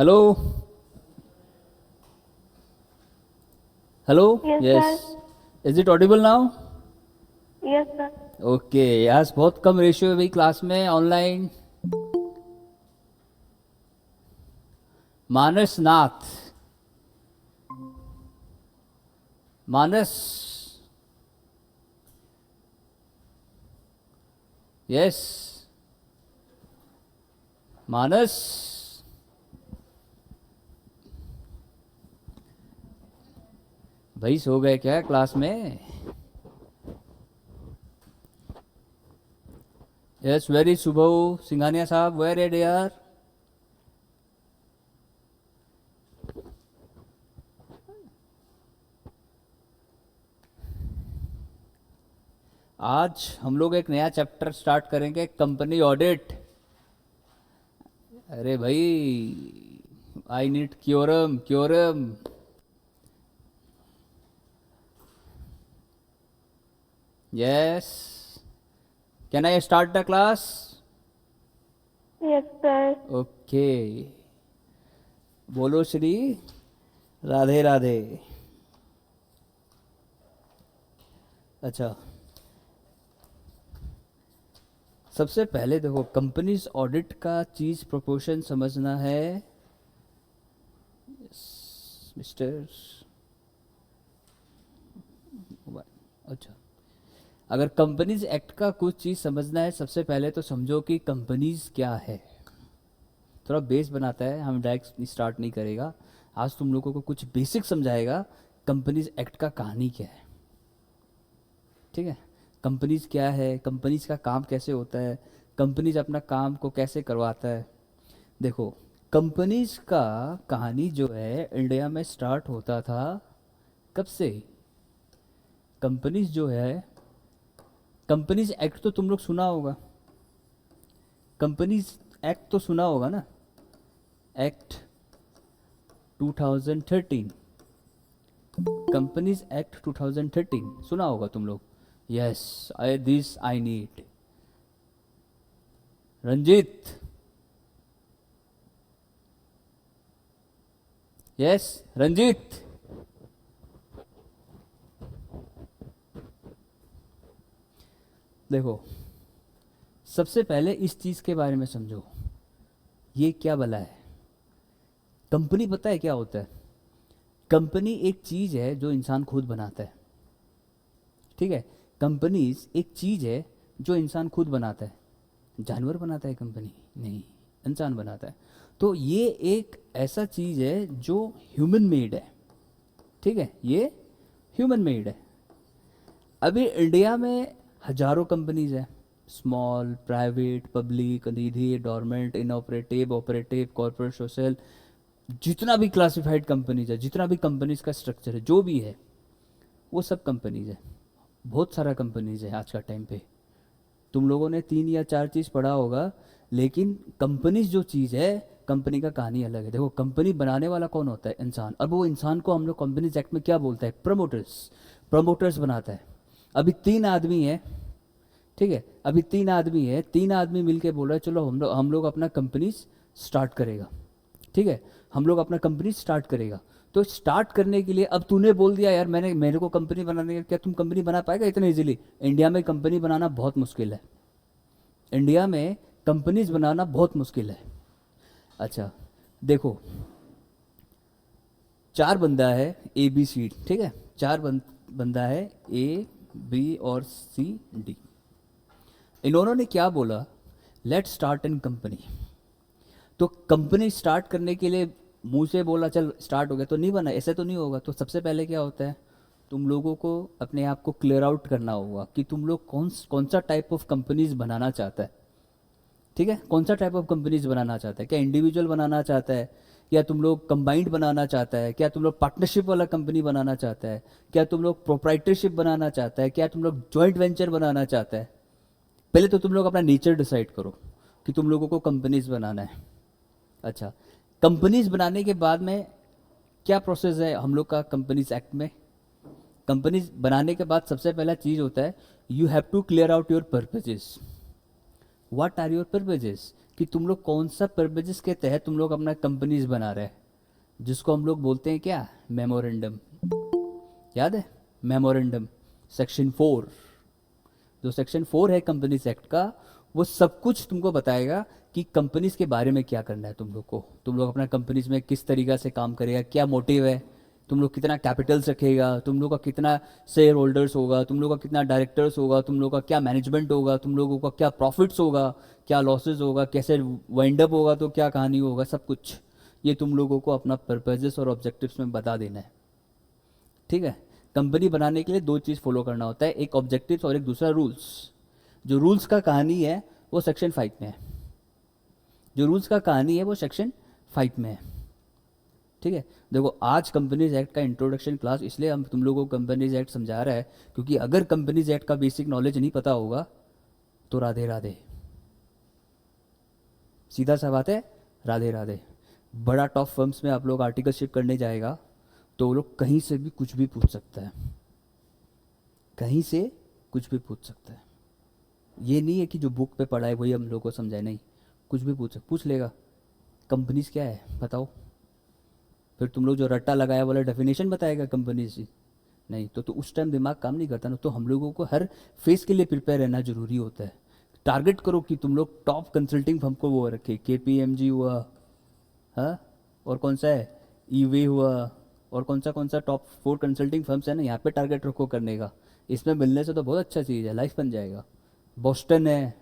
Hello. Hello. Yes, yes. sir. Is it Audible now? Yes, sir. Okay. Yes, बहुत कम ratio है भाई class में online. मानस नाथ। मानस। Yes. मानस। भाई सो गए क्या क्लास में? यस, वेरी शुभ सिंघानिया साहब, वेर एड यार। आज हम लोग एक नया चैप्टर स्टार्ट करेंगे, कंपनी ऑडिट। अरे भाई, I need quorum quorum. Yes. Can I start the class? Yes, sir. Okay. बोलो श्री राधे राधे। अच्छा, सबसे पहले देखो, कंपनीज ऑडिट का चीज प्रोपोर्शन समझना है मिस्टर। अच्छा, अगर कंपनीज एक्ट का कुछ चीज समझना है, सबसे पहले तो समझो कि कंपनीज क्या है। थोड़ा बेस बनाता है, हम डायरेक्ट स्टार्ट नहीं करेगा। आज तुम लोगों को कुछ बेसिक समझाएगा। कंपनीज एक्ट का कहानी क्या है, ठीक है? कंपनीज क्या है, कंपनीज का काम कैसे होता है, कंपनीज अपना काम को कैसे करवाता है। देखो, कंपनीज का कहानी जो है इंडिया में स्टार्ट होता था कब से? कंपनीज जो है, कंपनीज एक्ट तो तुम लोग सुना होगा। कंपनीज एक्ट तो सुना होगा ना? एक्ट 2013। कंपनीज एक्ट 2013 सुना होगा तुम लोग। Yes, I this I need. Ranjit. Yes, Ranjit. देखो, सबसे पहले इस चीज के बारे में समझो, ये क्या भला है? कंपनी पता है क्या होता है? कंपनी एक चीज है जो इंसान खुद बनाता है, ठीक है? कंपनीज एक चीज है जो इंसान खुद बनाता है। जानवर बनाता है कंपनी? नहीं, इंसान बनाता है। तो ये एक ऐसा चीज है जो ह्यूमन मेड है, ठीक है? ये ह्यूमन मेड है। अभी इंडिया में हजारों कंपनीज है, small, private, public, nidhi, government, inoperative, operative, corporate, social. जितना भी क्लासिफाइड कंपनीज है, जितना भी कंपनीज का स्ट्रक्चर है, जो भी है, वो सब कंपनीज है। बहुत सारा कंपनीज है आज का टाइम पे। तुम लोगों ने 3 या 4 चीज़ पढ़ा होगा, लेकिन कंपनीज जो चीज़ है, कंपनी का कहानी अलग है। देखो, कंपनी बनाने वाला कौन होता है? इंसान। अब वो इंसान को हम लोग कंपनीज एक्ट में क्या बोलते हैं? प्रमोटर्स। प्रमोटर्स बनाता है। अभी 3 आदमी है, ठीक है? अभी 3 आदमी है, 3 आदमी मिलके बोल रहे हैं चलो हम लोग अपना कंपनी स्टार्ट करेगा, ठीक है? हम लोग अपना कंपनी स्टार्ट करेगा। तो स्टार्ट करने के लिए अब तूने बोल दिया यार, मैंने मेरे को कंपनी बनाने के, क्या तुम कंपनी बना पाएगा इतने इजीली? इंडिया में कंपनी बनाना बहुत मुश्किल है। इंडिया में कंपनीज बनाना बहुत मुश्किल है। अच्छा, देखो, 4 बंदा है, ए बी सी, ठीक है? बंदा है, ए बी और सी डी। इन्होंने ने क्या बोला? Let start an company. तो कंपनी स्टार्ट करने के लिए मुंह से बोला चल स्टार्ट हो गया, तो नहीं बना, ऐसे तो नहीं होगा। तो सबसे पहले क्या होता है? तुम लोगों को अपने आप को क्लियर आउट करना होगा कि तुम लोग कौन कौन सा टाइप ऑफ कंपनीज बनाना चाहता है, ठीक है? कौन सा टाइप ऑफ कंपनीज बनाना चाहता है? क्या इंडिविजुअल बनाना चाहता है, या तुम लोग कंबाइंड बनाना चाहता है, क्या तुम लोग पार्टनरशिप वाला कंपनी बनाना चाहता है, क्या तुम लोग प्रोप्राइटरशिप बनाना चाहता है, क्या तुम लोग जॉइंट वेंचर बनाना चाहता है? पहले तो तुम लोग अपना नेचर डिसाइड करो कि तुम लोगों को कंपनीज बनाना है। अच्छा, कंपनीज बनाने के बाद में क्या प्रोसेस है हम लोग का कंपनीज एक्ट में? कंपनीज बनाने के बाद सबसे पहला चीज होता है, you have to clear out your purposes. What are your purposes? कि तुम लोग कौन सा पर्पजेस के तहत तुम लोग अपना कंपनीज बना रहे हैं, जिसको हम लोग बोलते हैं क्या, मेमोरेंडम। याद है मेमोरेंडम, सेक्शन 4। जो सेक्शन 4 है कंपनीज एक्ट का, वो सब कुछ तुमको बताएगा कि कंपनीज के बारे में क्या करना है तुम लोग को। तुम लोग अपना कंपनीज में किस तरीका से काम करेगा, क्या मोटिव है, तुम लोग कितना कैपिटल्स रखेगा, तुम लोग का कितना शेयर होल्डर्स होगा, तुम लोग का कितना डायरेक्टर्स होगा, तुम लोग का क्या मैनेजमेंट होगा, तुम लोगों का क्या प्रॉफिट्स होगा, क्या लॉसेस होगा, कैसे वाइंड अप होगा, तो क्या कहानी होगा, सब कुछ ये तुम लोगों को अपना पर्पजेस और ऑब्जेक्टिव्स में बता देना है। ठीक है। कंपनी बनाने के लिए 2 चीज़ फॉलो करना होता है, एक ऑब्जेक्टिव्स और एक दूसरा रूल्स। जो रूल्स का कहानी है वो सेक्शन 5 में है। जो रूल्स का कहानी है वो सेक्शन 5 में है। ठीक है। देखो आज कंपनीज एक्ट का इंट्रोडक्शन क्लास इसलिए हम तुम लोगों को कंपनीज एक्ट समझा रहा है, क्योंकि अगर कंपनीज एक्ट का बेसिक नॉलेज नहीं पता होगा तो राधे राधे, सीधा सा बात है, राधे राधे। बड़ा टॉप फर्म्स में आप लोग आर्टिकलशिप करने जाएगा तो वो लोग कहीं से भी कुछ भी पूछ सकता है, कहीं से कुछ भी पूछ सकता है। ये नहीं है कि जो बुक पे पढ़ा है वही हम लोग को समझाए, नहीं, कुछ भी पूछ लेगा। कंपनीज क्या है बताओ, फिर तुम लोग जो रट्टा लगाया वाला डेफिनेशन बताएगा कंपनीज की, नहीं तो उस टाइम दिमाग काम नहीं करता ना। तो हम लोगों को हर फेज के लिए प्रिपेयर रहना जरूरी होता है। टारगेट करो कि तुम लोग टॉप कंसल्टिंग फर्म को वो रखे, KPMG हुआ, हाँ, और कौन सा है, ईवे हुआ, और कौन सा टॉप 4 कंसल्टिंग फर्म्स है ना, यहाँ पे टारगेट रखो करने का। इसमें मिलने से तो बहुत अच्छा चीज़ है, लाइफ बन जाएगा। बॉस्टन है,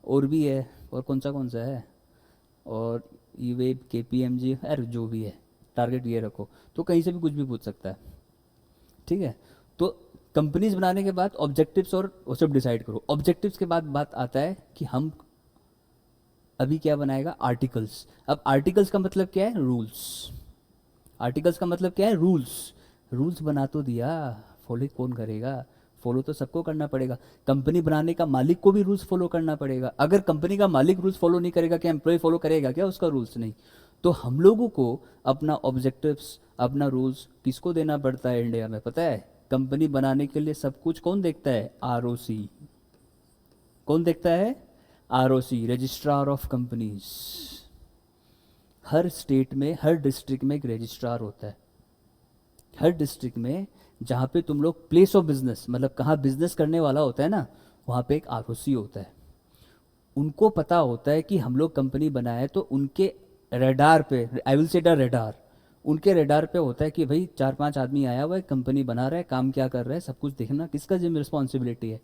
और भी है, और कौन सा है, और ईवे, KPMG, अरे जो भी है, टारगेट ये रखो तो कहीं से भी कुछ भी पूछ सकता है। ठीक है। तो कंपनीज बनाने के बाद ऑब्जेक्टिव्स और वो सब डिसाइड करो। ऑब्जेक्टिव्स के बाद बात आता है कि हम अभी क्या बनाएगा, आर्टिकल्स। अब आर्टिकल्स का मतलब क्या है, रूल्स। आर्टिकल्स का मतलब क्या है, रूल्स। रूल्स बना तो दिया, फॉलो कौन करेगा, फॉलो तो सबको करना पड़ेगा। कंपनी बनाने का मालिक को भी रूल्स फॉलो करना पड़ेगा। अगर कंपनी का मालिक रूल्स फॉलो नहीं करेगा, क्या एम्प्लॉय फॉलो करेगा क्या उसका रूल्स, नहीं। तो हम लोगों को अपना ऑब्जेक्टिव्स, अपना रूल्स किसको देना पड़ता है इंडिया में पता है, कंपनी बनाने के लिए सब कुछ कौन देखता है, ROC। कौन देखता है, ROC, registrar of companies. Her state में, हर डिस्ट्रिक्ट में एक रजिस्ट्रार होता है। हर डिस्ट्रिक्ट में जहाँ पे तुम लोग प्लेस ऑफ बिजनेस, मतलब कहाँ बिजनेस करने वाला होता है ना, वहाँ पे एक ROC होता है। उनको पता होता है कि हम लोग कंपनी बनाए, तो उनके रेडार पे, I will say the radar, उनके रेडार पे होता है कि भाई 4-5 आदमी आया हुआ है, कंपनी बना रहा है, काम क्या कर रहा है, सब कुछ देखना किसका जिम्मे रिस्पॉन्सिबिलिटी है,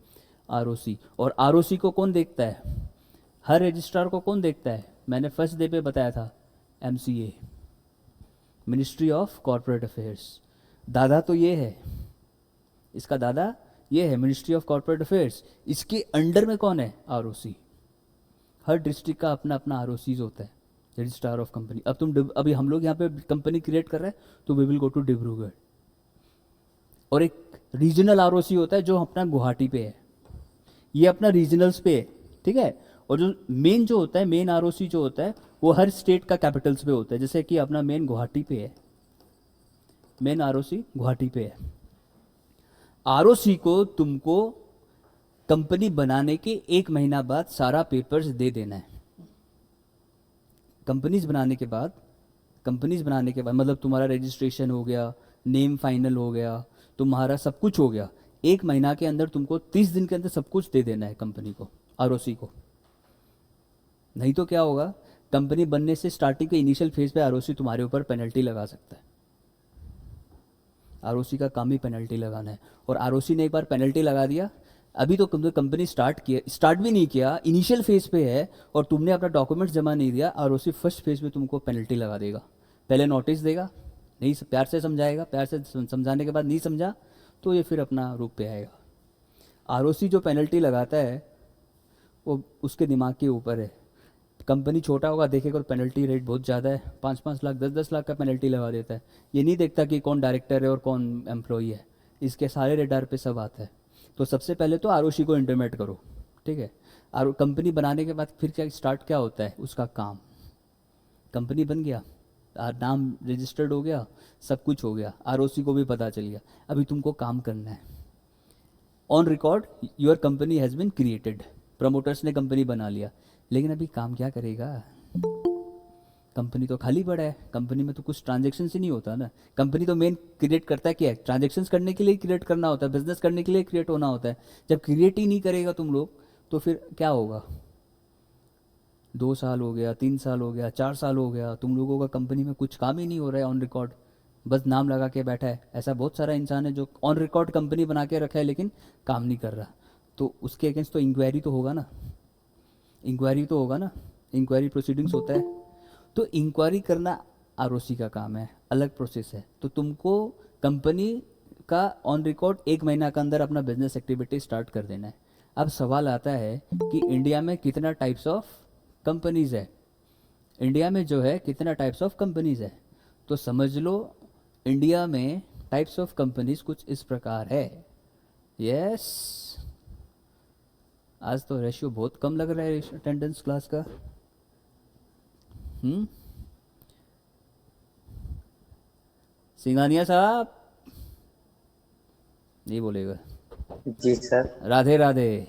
ROC। और ROC को कौन देखता है, हर रजिस्ट्रार को कौन देखता है, मैंने फर्स्ट डे पे बताया था, MCA, ministry of corporate affairs. दादा तो ये है, इसका दादा ये है, मिनिस्ट्री ऑफ कॉरपोरेट अफेयर्स। इसके अंडर में कौन है, ROC। हर डिस्ट्रिक्ट का अपना अपना ROCs होता है, रजिस्ट्रार ऑफ कंपनी। अब अभी हम लोग यहाँ पे कंपनी क्रिएट कर रहे हैं तो we will go to Dibrugarh. और एक रीजनल ROC होता है जो अपना गुवाहाटी पे है, ये अपना रीजनल्स पे है। ठीक है। और जो मेन जो होता है, मेन ROC जो होता है, वो हर स्टेट का कैपिटल्स पे होता है। जैसे कि अपना मेन गुवाहाटी पे है, मेन ROC गुवाहाटी पे है। ROC को तुमको कंपनी बनाने के 1 महीना बाद सारा पेपर्स दे देना है। कंपनीज बनाने के बाद, कंपनीज बनाने के बाद मतलब तुम्हारा रजिस्ट्रेशन हो गया, नेम फाइनल हो गया, तुम्हारा सब कुछ हो गया, 1 महीना के अंदर तुमको 30 दिन के अंदर सब कुछ दे देना है कंपनी को, ROC को। नहीं तो क्या होगा, कंपनी बनने से स्टार्टिंग के इनिशियल फेज पे ROC तुम्हारे ऊपर पेनल्टी लगा सकता है। ROC का काम ही पेनल्टी लगाना है। और ROC ने एक बार पेनल्टी लगा दिया, अभी तो तुमने कंपनी स्टार्ट भी नहीं किया, इनिशियल फेज पे है, और तुमने अपना डॉक्यूमेंट्स जमा नहीं दिया, ROC फर्स्ट फेज में तुमको पेनल्टी लगा देगा। पहले नोटिस देगा, नहीं प्यार से समझाएगा, प्यार से समझाने के बाद नहीं समझा तो ये फिर अपना रूप पे आएगा। ROC जो पेनल्टी लगाता है वो उसके दिमाग के ऊपर है। कंपनी छोटा होगा, देखेगा और पेनल्टी रेट बहुत ज़्यादा है, 5-5 लाख 10-10 लाख का पेनल्टी लगा देता है। ये नहीं देखता कि कौन डायरेक्टर है और कौन एम्प्लॉई है, इसके सारे रेडार पे सब आता है। तो सबसे पहले तो ROC को इंटीमेट करो। ठीक है। और कंपनी बनाने के बाद फिर क्या स्टार्ट क्या होता है उसका काम, कंपनी बन गया, नाम रजिस्टर्ड हो गया, सब कुछ हो गया, ROC को भी पता चल गया, अभी तुमको काम करना है। On record your company has been created, promoters ने कंपनी बना लिया, लेकिन अभी काम क्या करेगा? कंपनी तो खाली पड़ा है, कंपनी में तो कुछ ट्रांजेक्शन ही नहीं होता ना। कंपनी तो मेन क्रिएट करता है क्या है? ट्रांजेक्शन्स करने के लिए क्रिएट करना होता है, बिजनेस करने के लिए क्रिएट होना होता है। जब क्रिएट ही नहीं करेगा तुम लोग तो फिर क्या होगा? 2 साल हो गया, 3 साल हो गया, 4 साल हो गया, तुम लोगों का कंपनी में कुछ काम ही नहीं हो रहा है ऑन रिकॉर्ड, बस नाम लगा के बैठा है। ऐसा बहुत सारा इंसान है जो ऑन रिकॉर्ड कंपनी बना के रखा है लेकिन काम नहीं कर रहा। तो उसके अगेंस्ट तो इंक्वायरी तो होगा ना, इंक्वायरी तो होगा ना, इंक्वायरी प्रोसीडिंग्स होता है। तो इंक्वायरी करना आरओसी का काम है, अलग प्रोसेस है। तो तुमको कंपनी का ऑन रिकॉर्ड 1 महीना के अंदर अपना बिजनेस एक्टिविटी स्टार्ट कर देना है। अब सवाल आता है कि इंडिया में कितना टाइप्स ऑफ कंपनीज है, इंडिया में जो है कितना टाइप्स ऑफ कंपनीज है। तो समझ लो इंडिया में टाइप्स ऑफ कंपनीज कुछ इस प्रकार है। यस, आज तो रेशियो बहुत कम लग रहा है अटेंडेंस क्लास का। सिंघानिया साहब नहीं बोलेगा। जी सर। राधे राधे।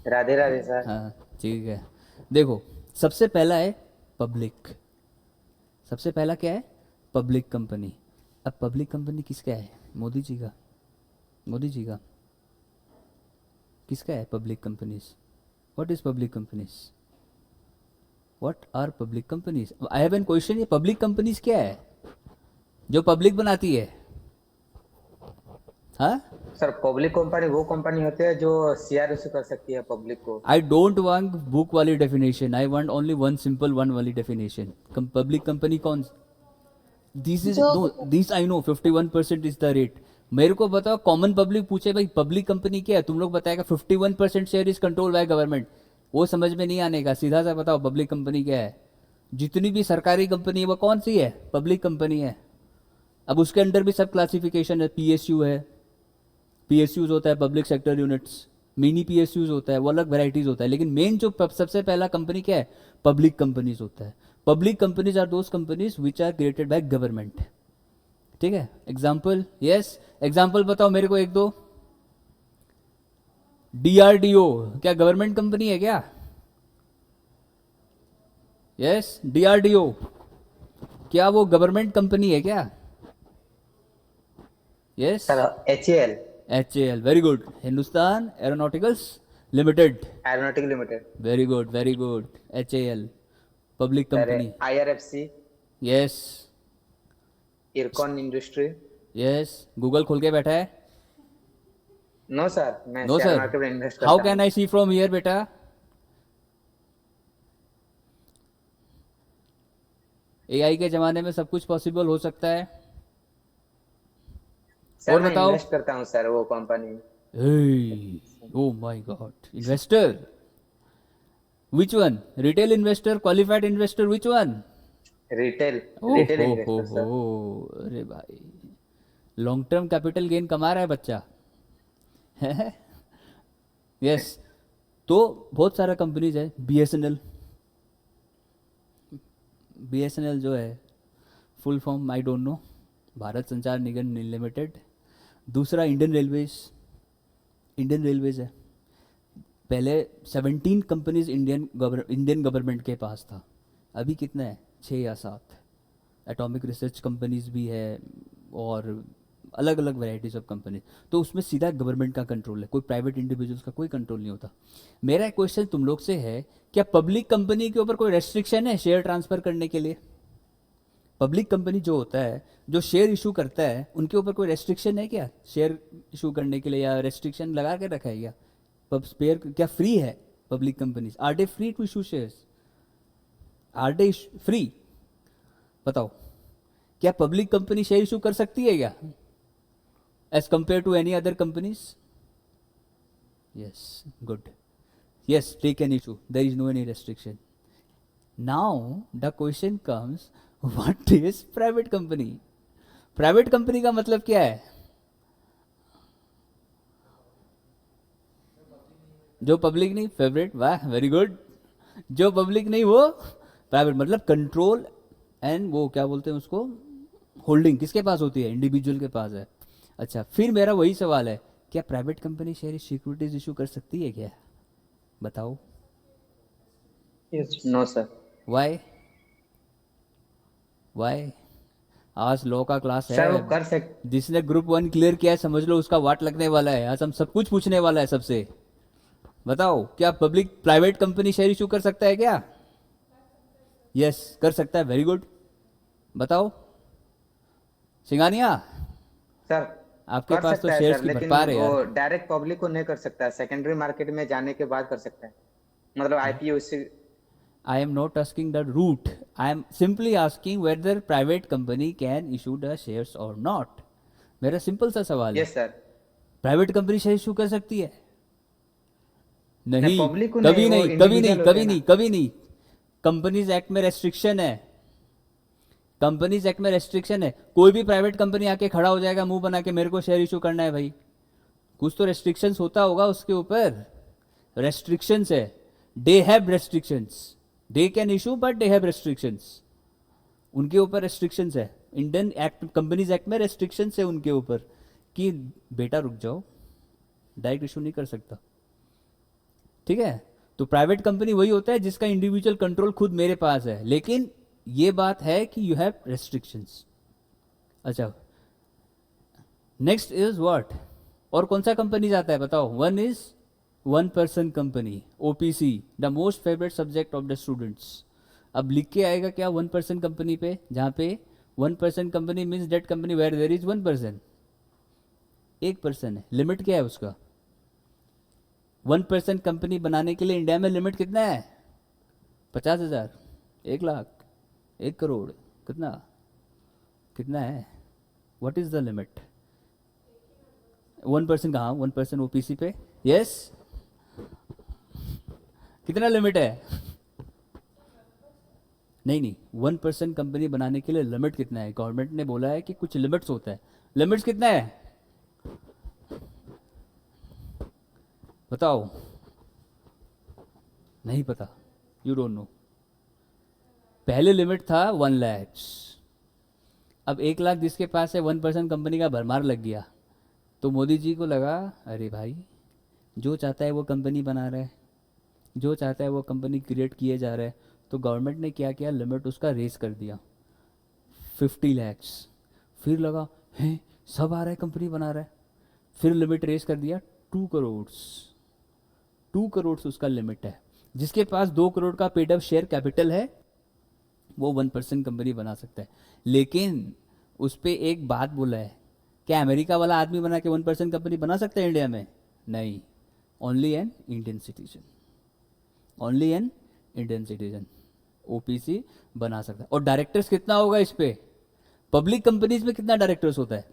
राधे राधे सर। हाँ ठीक है। देखो, सबसे पहला है पब्लिक। सबसे पहला क्या है? Public company. अब पब्लिक कंपनी किसका है? मोदी जी का। मोदी जी का किसका है public companies? What is public companies? What are public companies? I have an question, ये पब्लिक कंपनीज क्या है जो पब्लिक बनाती है? हाँ, सर पब्लिक कंपनी वो कंपनी होती है जो शेयर इशू कर सकती है पब्लिक को। आई डोंट वांट बुक वाली definition, I want only one simple one वाली डेफिनेशन। पब्लिक कंपनी कौन? This is no, this I know 51% is the rate. मेरे को बताओ, कॉमन पब्लिक पूछे भाई पब्लिक कंपनी क्या है, तुम लोग बताएगा 51% share is control by government. वो समझ में नहीं आने का, सीधा सा बताओ पब्लिक कंपनी क्या है। जितनी भी सरकारी कंपनी है वो कौन सी है? पब्लिक कंपनी है। अब उसके अंदर भी सब क्लासिफिकेशन है, पीएसयू है, पीएसयूज होता है public sector units, mini PSUs होता है, वो अलग वेराइटीज होता है। लेकिन मेन जो सबसे पहला कंपनी क्या है? पब्लिक कंपनीज होता है। Public companies are those companies which are created by government. ठीक है, एग्जाम्पल? यस, एग्जाम्पल बताओ मेरे को एक दो। डीआरडीओ क्या गवर्नमेंट कंपनी है क्या? यस, डीआरडीओ क्या वो गवर्नमेंट कंपनी है क्या? Yes, sir HAL, HAL, very good. Hindustan aeronauticals limited, aeronautic limited. Very good very good. HAL public sir company. IRFC, yes IRCON industry. Yes, Google खोल के बैठा है? नो सर, मैं नो शेयर सर, मार्केट में invest how करता can हूँ। आई सी from here बेटा? AI के ज़माने में सब कुछ पॉसिबल हो सकता है। सर और मैं बताओ। इन्वेस्ट करता हूँ सर वो कंपनी में। Oh my god, investor which one? Retail investor, qualified investor, which one? Retail oh retail हो इन्वेस्टर सर। अरे भाई, लॉन्ग टर्म कैपिटल गेन कमा रहा है बच्चा। यस, तो बहुत सारा कंपनीज है। बीएसएनएल, बीएसएनएल जो है full form I don't know, Bharat संचार निगम लिमिटेड। दूसरा इंडियन रेलवेज, इंडियन रेलवेज है। पहले 17 कंपनीज इंडियन गवर्नमेंट के पास था, अभी कितना है? 6 या 7। एटॉमिक रिसर्च कंपनीज भी है और अलग अलग वैराइटीज ऑफ कंपनी। तो उसमें सीधा गवर्नमेंट का कंट्रोल है, कोई प्राइवेट इंडिविजुअल्स का कोई कंट्रोल नहीं होता। मेरा क्वेश्चन तुम लोग से है, क्या पब्लिक कंपनी के ऊपर कोई रेस्ट्रिक्शन है शेयर ट्रांसफर करने के लिए? पब्लिक कंपनी जो होता है, जो शेयर इशू करता है, उनके ऊपर कोई रेस्ट्रिक्शन है क्या शेयर इशू करने के लिए, या रेस्ट्रिक्शन लगा के रखा है क्या? पब स्पेयर क्या फ्री है? Public companies are they free to issue shares? Are they free? बताओ, क्या पब्लिक कंपनी शेयर इशू कर सकती है क्या as compare to any other companies? Yes, good. Yes, take an issue, there is no any restriction. Now the question comes, what is private company? Private company का मतलब क्या है? जो public नहीं, फेवरेट, वाह वेरी गुड। जो public नहीं वो प्राइवेट, मतलब कंट्रोल एंड वो क्या बोलते हैं उसको, होल्डिंग किसके पास होती है? इंडिविजुअल के पास है। अच्छा, फिर मेरा वही सवाल है, क्या private company share securities issue कर सकती है क्या? बताओ। Yes. No, sir. Why? Why? आज लॉ का क्लास है। सर वो कर सक जिसने ग्रुप 1 क्लियर किया है समझ लो उसका वाट लगने वाला है। आज हम सब कुछ पूछने वाला है सबसे। बताओ क्या public private company share issue कर सकता है क्या? यस कर सकता है। Very good. बताओ सिंगानिया, सर आपके कर पास तो सकता है शेयर्स सर, की लेकिन भरपार है वो यार। डायरेक्ट पब्लिक को नहीं कर सकता है, सेकेंडरी मार्केट में जाने के बाद कर सकता है, मतलब आईपीओ से। I am not asking the route. I am simply asking whether private company can issue the shares or not. मेरा सिंपल सा सवाल है। Yes sir. Private company share issue कर सकती है? नहीं, नहीं, पब्लिक को नहीं, कभी वो नहीं, कभी नहीं, इंडिविजुअल हो कभी गया ना। नहीं, कभी नहीं। कंपनीज एक्ट में रेस्ट्रिक्शन है। कंपनीज एक्ट में रेस्ट्रिक्शन है। कोई भी प्राइवेट कंपनी आके खड़ा हो जाएगा मुंह बना के मेरे को शेयर इशू करना है भाई। कुछ तो रेस्ट्रिक्शंस होता होगा उसके ऊपर। रेस्ट्रिक्शंस है। They have restrictions. They can issue but they have restrictions. उनके ऊपर रेस्ट्रिक्शंस है। इंडियन एक्ट कंपनीज एक्ट में रेस्ट्रिक्शंस है उनके ऊपर कि बेटा रुक जाओ, डायरेक्ट इशू नहीं कर सकता। ठीक है। तो प्राइवेट कंपनी वही होता है जिसका इंडिविजुअल कंट्रोल खुद मेरे पास है, लेकिन ये बात है कि यू हैव रेस्ट्रिक्शंस। अच्छा, नेक्स्ट इज व्हाट? और कौन सा कंपनी आता है बताओ? One is one person company, OPC, the most favourite subject of the students. अब लिख के आएगा क्या वन पर्सन कंपनी पे? जहाँ पे one person company means that company where there is one person, एक पर्सन है। लिमिट क्या है उसका? वन पर्सन कंपनी बनाने के लिए इंडिया में लिमिट कितना है? 50,000, 1 लाख, 1 करोड़? कितना कितना है? What is the limit? One person कहाँ? वन पर्सन ओपीसी पे? यस, कितना लिमिट है? नहीं नहीं, वन पर्सन कंपनी बनाने के लिए लिमिट कितना है? गवर्नमेंट ने बोला है कि कुछ लिमिट्स होता है। लिमिट्स कितना है बताओ? नहीं पता? You don't know? पहले लिमिट था 1 लाख। अब 1 लाख जिसके पास है वन पर्सन कंपनी का भरमार लग गया। तो मोदी जी को लगा अरे भाई, जो चाहता है वो कंपनी बना रहा है, जो चाहता है वो कंपनी क्रिएट किए जा रहा है। तो गवर्नमेंट ने क्या किया? लिमिट उसका रेस कर दिया 50 lakhs। फिर लगा हैं सब आ रहा है कंपनी बना रहा है। फिर लिमिट रेस कर दिया 2 करोड़। 2 करोड़ उसका लिमिट है। जिसके पास 2 करोड़ का पेड अप शेयर कैपिटल है वो वन पर्सन कंपनी बना सकता है। लेकिन उस पर एक बात बोला है, क्या अमेरिका वाला आदमी बना के वन पर्सन कंपनी बना सकता है इंडिया में? नहीं, only an Indian citizen, only an Indian citizen OPC बना सकता है। और डायरेक्टर्स कितना होगा इस पे? पब्लिक कंपनीज में कितना डायरेक्टर्स होता है?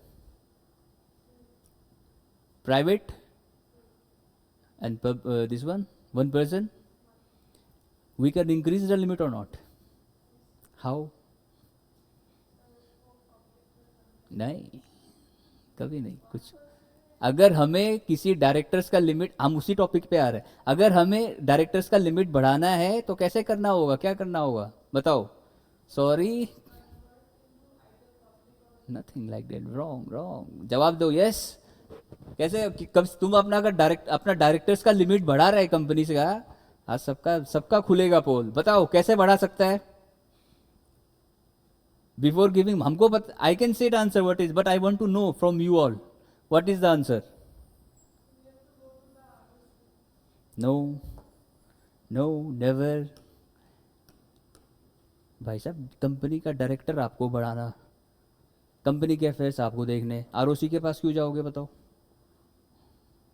Private and this one person. We can increase the limit और नॉट? हाउ? नहीं, कभी नहीं कुछ। अगर हमें किसी डायरेक्टर्स का लिमिट, हम उसी टॉपिक पे आ रहे हैं, अगर हमें डायरेक्टर्स का लिमिट बढ़ाना है तो कैसे करना होगा? क्या करना होगा बताओ? Sorry, nothing like that. Wrong, wrong. जवाब दो। यस। कैसे कब तुम अपना अगर अपना डायरेक्टर्स का लिमिट बढ़ा रहे कंपनी से का, आज सबका सबका खुलेगा पोल। बताओ कैसे बढ़ा सकता है? बिफोर गिविंग हमको I can set answer what is, but I want to know from you all what is the answer. No, no, never. भाई साहब, कंपनी का डायरेक्टर आपको बढ़ाना, कंपनी के अफेयर्स आपको देखने, आरओसी के पास क्यों जाओगे बताओ?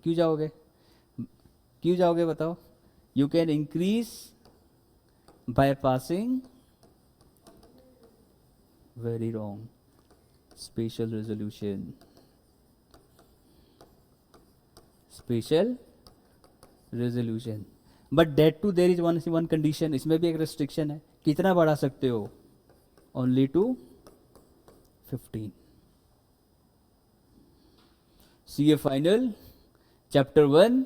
क्यों जाओगे? क्यों जाओगे बताओ? You can increase by passing, very wrong, special resolution. Special resolution, but that to there is one condition. इसमें भी एक रेस्ट्रिक्शन है। कितना बढ़ा सकते हो? Only to 15। CA final chapter 1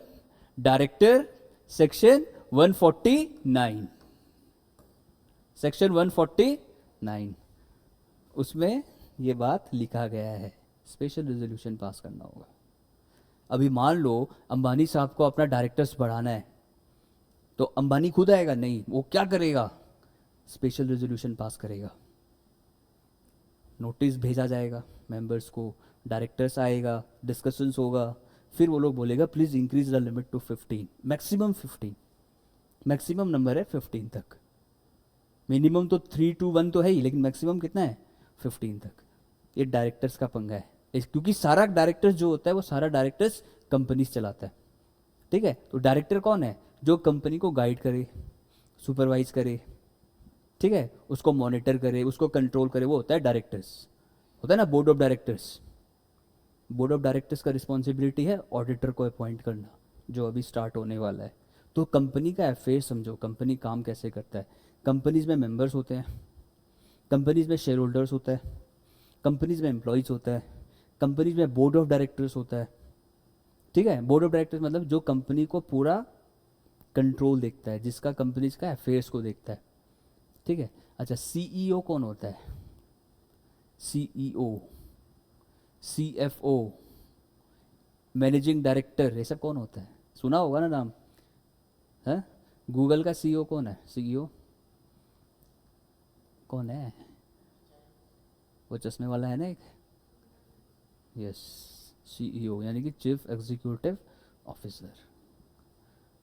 director section 149, section 149 उसमें ये बात लिखा गया है। स्पेशल रेजोल्यूशन पास करना होगा। अभी मान लो अंबानी साहब को अपना डायरेक्टर्स बढ़ाना है, तो अंबानी खुद आएगा नहीं, वो क्या करेगा, स्पेशल रेजोल्यूशन पास करेगा, नोटिस भेजा जाएगा मेंबर्स को, डायरेक्टर्स आएगा, डिस्कशंस होगा, फिर वो लोग बोलेगा please increase the limit to 15, maximum 15, maximum number है 15 तक, मिनिमम तो 3 to 1 तो है ही, लेकिन मैक्सिमम कितना है 15 तक। ये डायरेक्टर्स का पंगा है क्योंकि सारा डायरेक्टर्स जो होता है वो सारा डायरेक्टर्स कंपनीज चलाता है, ठीक है। तो डायरेक्टर कौन है, जो कंपनी को गाइड करे, सुपरवाइज करे, ठीक है, उसको मॉनिटर करे, उसको कंट्रोल करे, वो होता है डायरेक्टर्स, होता है ना board of directors. Board of directors का रिस्पॉन्सिबिलिटी है ऑडिटर को अपॉइंट करना, जो अभी स्टार्ट होने वाला है। तो कंपनी का अफेयर समझो, कंपनी काम कैसे करता है। कंपनीज में मेंबर्स होते हैं, कंपनीज में शेयर होल्डर्स होता है, कंपनीज में एम्प्लॉयज़ होता है, कंपनीज में बोर्ड ऑफ डायरेक्टर्स होता है, ठीक है। बोर्ड ऑफ डायरेक्टर्स मतलब जो कंपनी को पूरा कंट्रोल देखता है, जिसका कंपनीज का अफेयर्स को देखता है, ठीक है। अच्छा, सीईओ कौन होता है, सीईओ, सीएफओ, मैनेजिंग डायरेक्टर, ये सब कौन होता है, सुना होगा ना नाम है। गूगल का सीईओ कौन है, सीईओ कौन है, वो चश्मे वाला है ना एक, यस, सीईओ यानी कि चीफ एग्जीक्यूटिव ऑफिसर।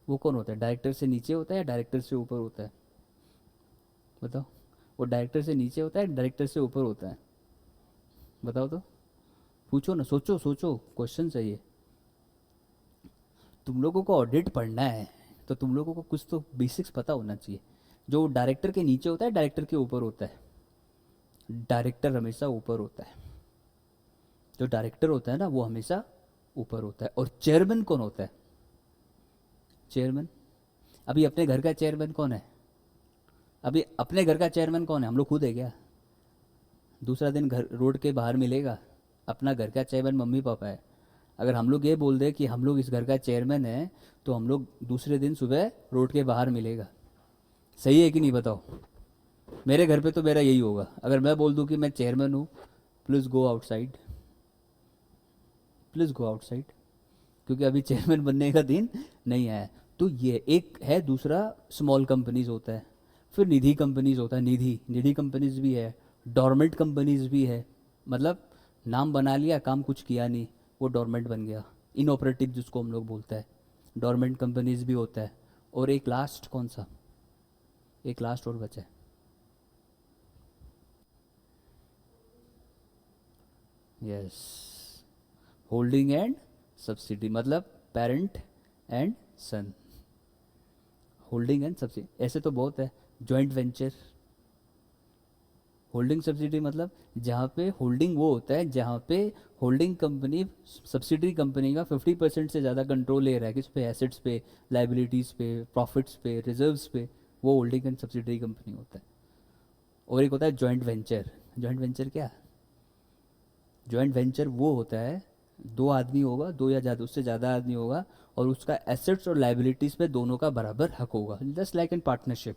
वो कौन होता है, डायरेक्टर से नीचे होता है या डायरेक्टर से ऊपर होता है, बताओ। वो डायरेक्टर से नीचे होता है, डायरेक्टर से ऊपर होता है, बताओ तो, पूछो ना, सोचो सोचो, क्वेश्चन चाहिए। तुम लोगों को ऑडिट पढ़ना है तो तुम लोगों को कुछ तो बेसिक्स पता होना चाहिए। जो डायरेक्टर के नीचे होता है, डायरेक्टर के ऊपर होता है, डायरेक्टर हमेशा ऊपर होता है, जो डायरेक्टर होता है ना वो हमेशा ऊपर होता है। और चेयरमैन कौन होता है, चेयरमैन, अभी अपने घर का चेयरमैन कौन है, अभी अपने घर का चेयरमैन कौन है, हम लोग खुद है क्या। दूसरा दिन घर रोड के बाहर मिलेगा, अपना घर का चेयरमैन मम्मी पापा है। अगर हम लोग ये बोल दे कि हम लोग इस घर का चेयरमैन है, तो हम लोग दूसरे दिन सुबह रोड के बाहर मिलेगा, सही है कि नहीं बताओ। मेरे घर पे तो मेरा यही होगा, अगर मैं बोल दूं कि मैं चेयरमैन हूँ, please go outside, please go outside, क्योंकि अभी चेयरमैन बनने का दिन नहीं आया। तो ये एक है। दूसरा स्मॉल कंपनीज होता है, फिर निधि कंपनीज होता है, निधि निधि कंपनीज भी है, डॉर्मेंट कंपनीज भी है, मतलब नाम बना लिया, काम कुछ किया नहीं, वो डॉर्मेंट बन गया, इनऑपरेटिव जिसको हम लोग बोलते हैं, डॉर्मेंट कंपनीज भी होता है। और एक लास्ट कौन सा, एक लास्ट और बचा है, यस, होल्डिंग एंड सब्सिडी, मतलब parent and son, holding and subsidy, ऐसे तो बहुत है, जॉइंट वेंचर। होल्डिंग सब्सिडी मतलब जहाँ पे होल्डिंग वो होता है जहाँ पे होल्डिंग कंपनी सब्सिडरी कंपनी का 50% से ज़्यादा कंट्रोल ले रहा है, किस पे, एसेट्स पे, लाइबिलिटीज़ पे, प्रॉफिट्स पे, रिजर्व्स पे, वो होल्डिंग एंड सब्सिडरी कंपनी होता है। और एक होता है जॉइंट वेंचर। जॉइंट वेंचर क्या, जॉइंट वेंचर वो होता है, दो आदमी होगा, दो या ज़्यादा, उससे ज़्यादा आदमी होगा, और उसका एसेट्स और लाइबिलिटीज़ पे दोनों का बराबर हक होगा, जस्ट लाइक इन पार्टनरशिप,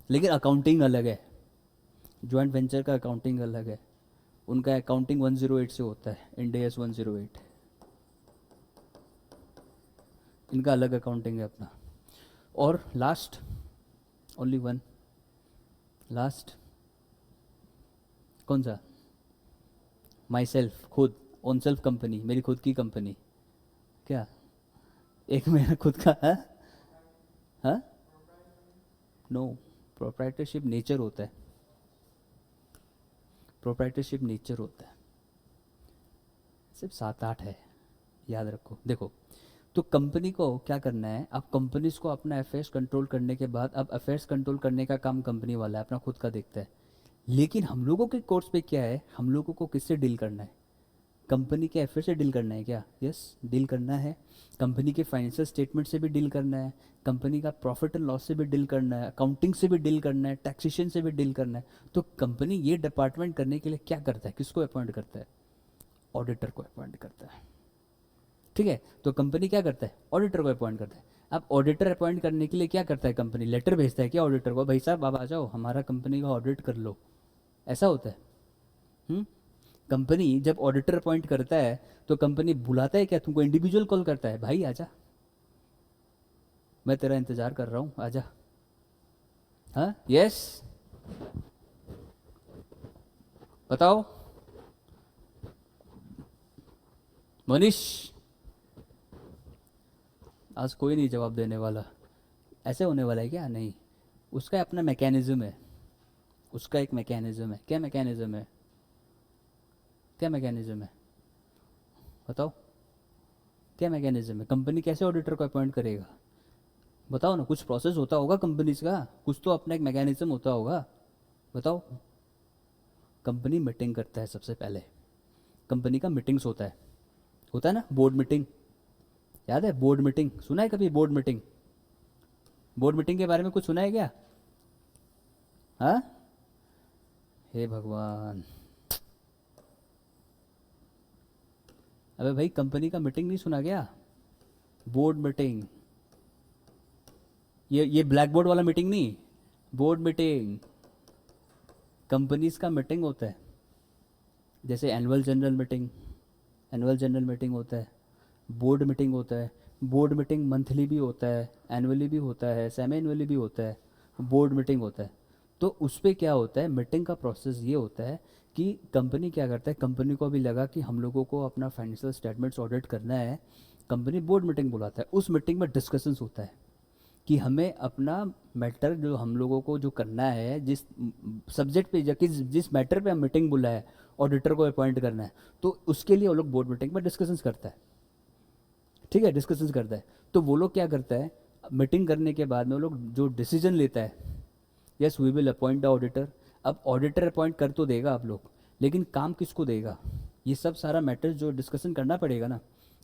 लेकिन अकाउंटिंग अलग है। जॉइंट वेंचर का अकाउंटिंग अलग है, उनका अकाउंटिंग 108 से होता है, इंड AS 108, इनका अलग अकाउंटिंग है अपना। और लास्ट, ओनली वन, लास्ट कौन सा, माई सेल्फ, खुद, ओन सेल्फ कंपनी, मेरी खुद की कंपनी, क्या, एक मेरा खुद का है, हाँ, नो, प्रोप्राइटरशिप नेचर होता है, प्रोप्राइटरशिप नेचर होता है, सिर्फ 7-8 है, याद रखो। देखो, तो कंपनी को क्या करना है, अब कंपनीज को अपना अफेयर्स कंट्रोल करने के बाद, अब अफेयर्स कंट्रोल करने का काम कंपनी वाला है, अपना खुद का देखता है। लेकिन हम लोगों के कोर्स पे क्या है, हम लोगों को किससे डील करना है, कंपनी के अफेयर से डील करना है क्या, यस, डील करना है। कंपनी के फाइनेंशियल स्टेटमेंट से भी डील करना है, कंपनी का प्रॉफिट एंड लॉस से भी डील करना है, अकाउंटिंग से भी डील करना है, टैक्सेशन से भी डील करना है। तो कंपनी ये डिपार्टमेंट करने के लिए क्या करता है, किसको अपॉइंट करता है, ऑडिटर को अपॉइंट करता है, ठीक है। तो कंपनी क्या करता है, ऑडिटर को अपॉइंट करता है। अब ऑडिटर अपॉइंट करने के लिए क्या करता है, कंपनी लेटर भेजता है क्या ऑडिटर को, भाई साहब आप आ जाओ हमारा कंपनी का ऑडिट कर लो, ऐसा होता है। कंपनी जब ऑडिटर अपॉइंट करता है तो कंपनी बुलाता है क्या तुमको, इंडिविजुअल कॉल करता है, भाई आजा, मैं तेरा इंतज़ार कर रहा हूँ, आजा। हाँ, यस, बताओ मनीष। आज कोई नहीं जवाब देने वाला। ऐसे होने वाला है क्या? नहीं, उसका अपना मैकेनिज्म है, उसका एक मैकेनिज्म है। क्या मैकेनिज्म है? क्या मैकेनिज्म है? बताओ, क्या मैकेनिज्म है? कंपनी कैसे ऑडिटर को अपॉइंट करेगा? बताओ ना, कुछ प्रोसेस होता होगा कंपनीज का, कुछ तो अपना एक मैकेनिज्म होता होगा, बताओ। कंपनी मीटिंग करता है सबसे पहले, कंपनी का मीटिंग्स होता है ना, बोर्ड मीटिंग। याद है बोर्ड मीटिंग? सुना है कभी बोर्ड मीटिंग? बोर्ड मीटिंग के बारे में कुछ सुना है क्या? हाँ, हे भगवान। अबे भाई, कंपनी का मीटिंग नहीं सुना क्या? बोर्ड मीटिंग, ये ब्लैक बोर्ड वाला मीटिंग नहीं, बोर्ड मीटिंग। कंपनीज का मीटिंग होता है, जैसे एनुअल जनरल मीटिंग होता है, बोर्ड मीटिंग होता है। बोर्ड मीटिंग मंथली भी होता है, एनुअली भी होता है, सेमी एनुअली भी होता है, बोर्ड मीटिंग होता है। तो उस पर क्या होता है, मीटिंग का प्रोसेस ये होता है कि कंपनी क्या करता है, कंपनी को अभी लगा कि हम लोगों को अपना फाइनेंशियल स्टेटमेंट्स ऑडिट करना है, कंपनी बोर्ड मीटिंग बुलाता है। उस मीटिंग में डिस्कशंस होता है कि हमें अपना मैटर जो हम लोगों को जो करना है, जिस सब्जेक्ट पे या जिस मैटर पे हम मीटिंग बुलाए है, ऑडिटर को अपॉइंट करना है, तो उसके लिए वो लोग बोर्ड मीटिंग में डिस्कशंस करता है। ठीक है, डिस्कशंस करता है। तो वो लोग क्या करता है, मीटिंग करने के बाद में वो लोग जो डिसीजन लेता है, yes we will appoint the auditor. अब ऑडिटर अपॉइंट कर तो देगा आप लोग, लेकिन काम किसको देगा? ये सब सारा मैटर जो डिस्कशन करना पड़ेगा ना,